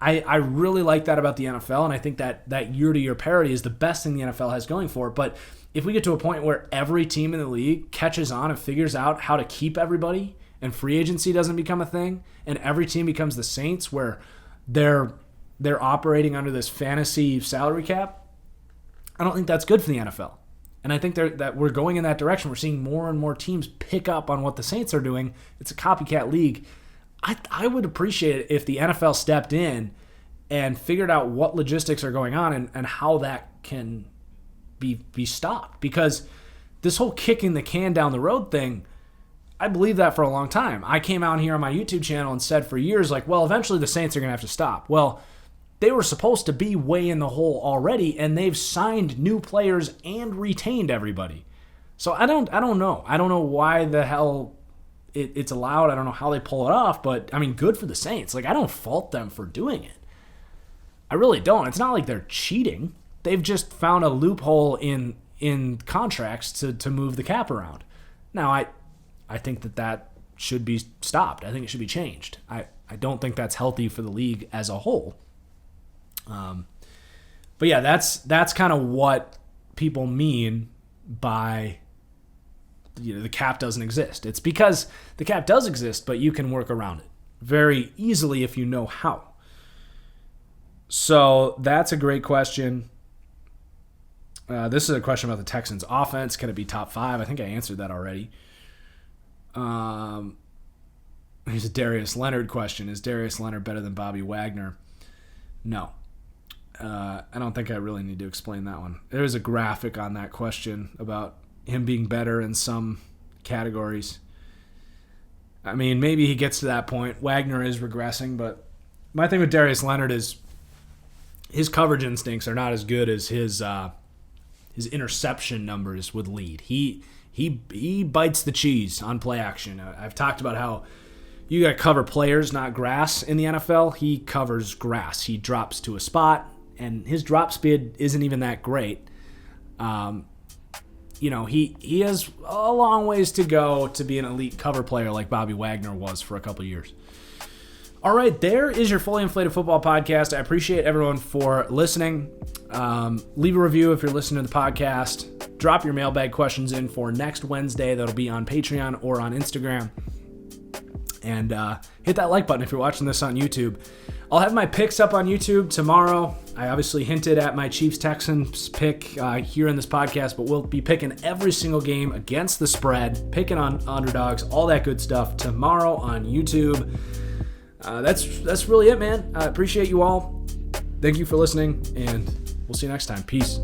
I really like that about the NFL, and I think that year-to-year parity is the best thing the NFL has going for it. But if we get to a point where every team in the league catches on and figures out how to keep everybody, and free agency doesn't become a thing, and every team becomes the Saints where they're operating under this fantasy salary cap, I don't think that's good for the NFL. And I think that we're going in that direction. We're seeing more and more teams pick up on what the Saints are doing. It's a copycat league. I would appreciate it if the NFL stepped in and figured out what logistics are going on and how that can be stopped. Because this whole kicking the can down the road thing, I believe that for a long time. I came out here on my YouTube channel and said for years, like, well, eventually the Saints are going to have to stop. Well, they were supposed to be way in the hole already, and they've signed new players and retained everybody. So I don't know. I don't know why the hell it's allowed. I don't know how they pull it off, but I mean, good for the Saints. Like, I don't fault them for doing it. I really don't. It's not like they're cheating. They've just found a loophole in contracts to move the cap around. Now, I think that should be stopped. I think it should be changed. I don't think that's healthy for the league as a whole. But yeah, that's kind of what people mean by, the cap doesn't exist. It's because the cap does exist, but you can work around it very easily if you know how. So that's a great question. This is a question about the Texans' offense. Can it be top 5? I think I answered that already. Here's a Darius Leonard question. Is Darius Leonard better than Bobby Wagner? No. I don't think I really need to explain that one. There was a graphic on that question about him being better in some categories. I mean, maybe he gets to that point. Wagner is regressing, but my thing with Darius Leonard is his coverage instincts are not as good as his interception numbers would lead. He bites the cheese on play action. I've talked about how you got to cover players, not grass in the NFL. He covers grass. He drops to a spot, and his drop speed isn't even that great. He has a long ways to go to be an elite cover player like Bobby Wagner was for a couple years. All right, there is your Fully Inflated Football podcast. I appreciate everyone for listening. Leave a review if you're listening to the podcast. Drop your mailbag questions in for next Wednesday. That'll be on Patreon or on Instagram. And hit that like button if you're watching this on YouTube. I'll have my picks up on YouTube tomorrow. I obviously hinted at my Chiefs-Texans pick here in this podcast, but we'll be picking every single game against the spread, picking on underdogs, all that good stuff tomorrow on YouTube. That's really it, man. I appreciate you all. Thank you for listening, and we'll see you next time. Peace.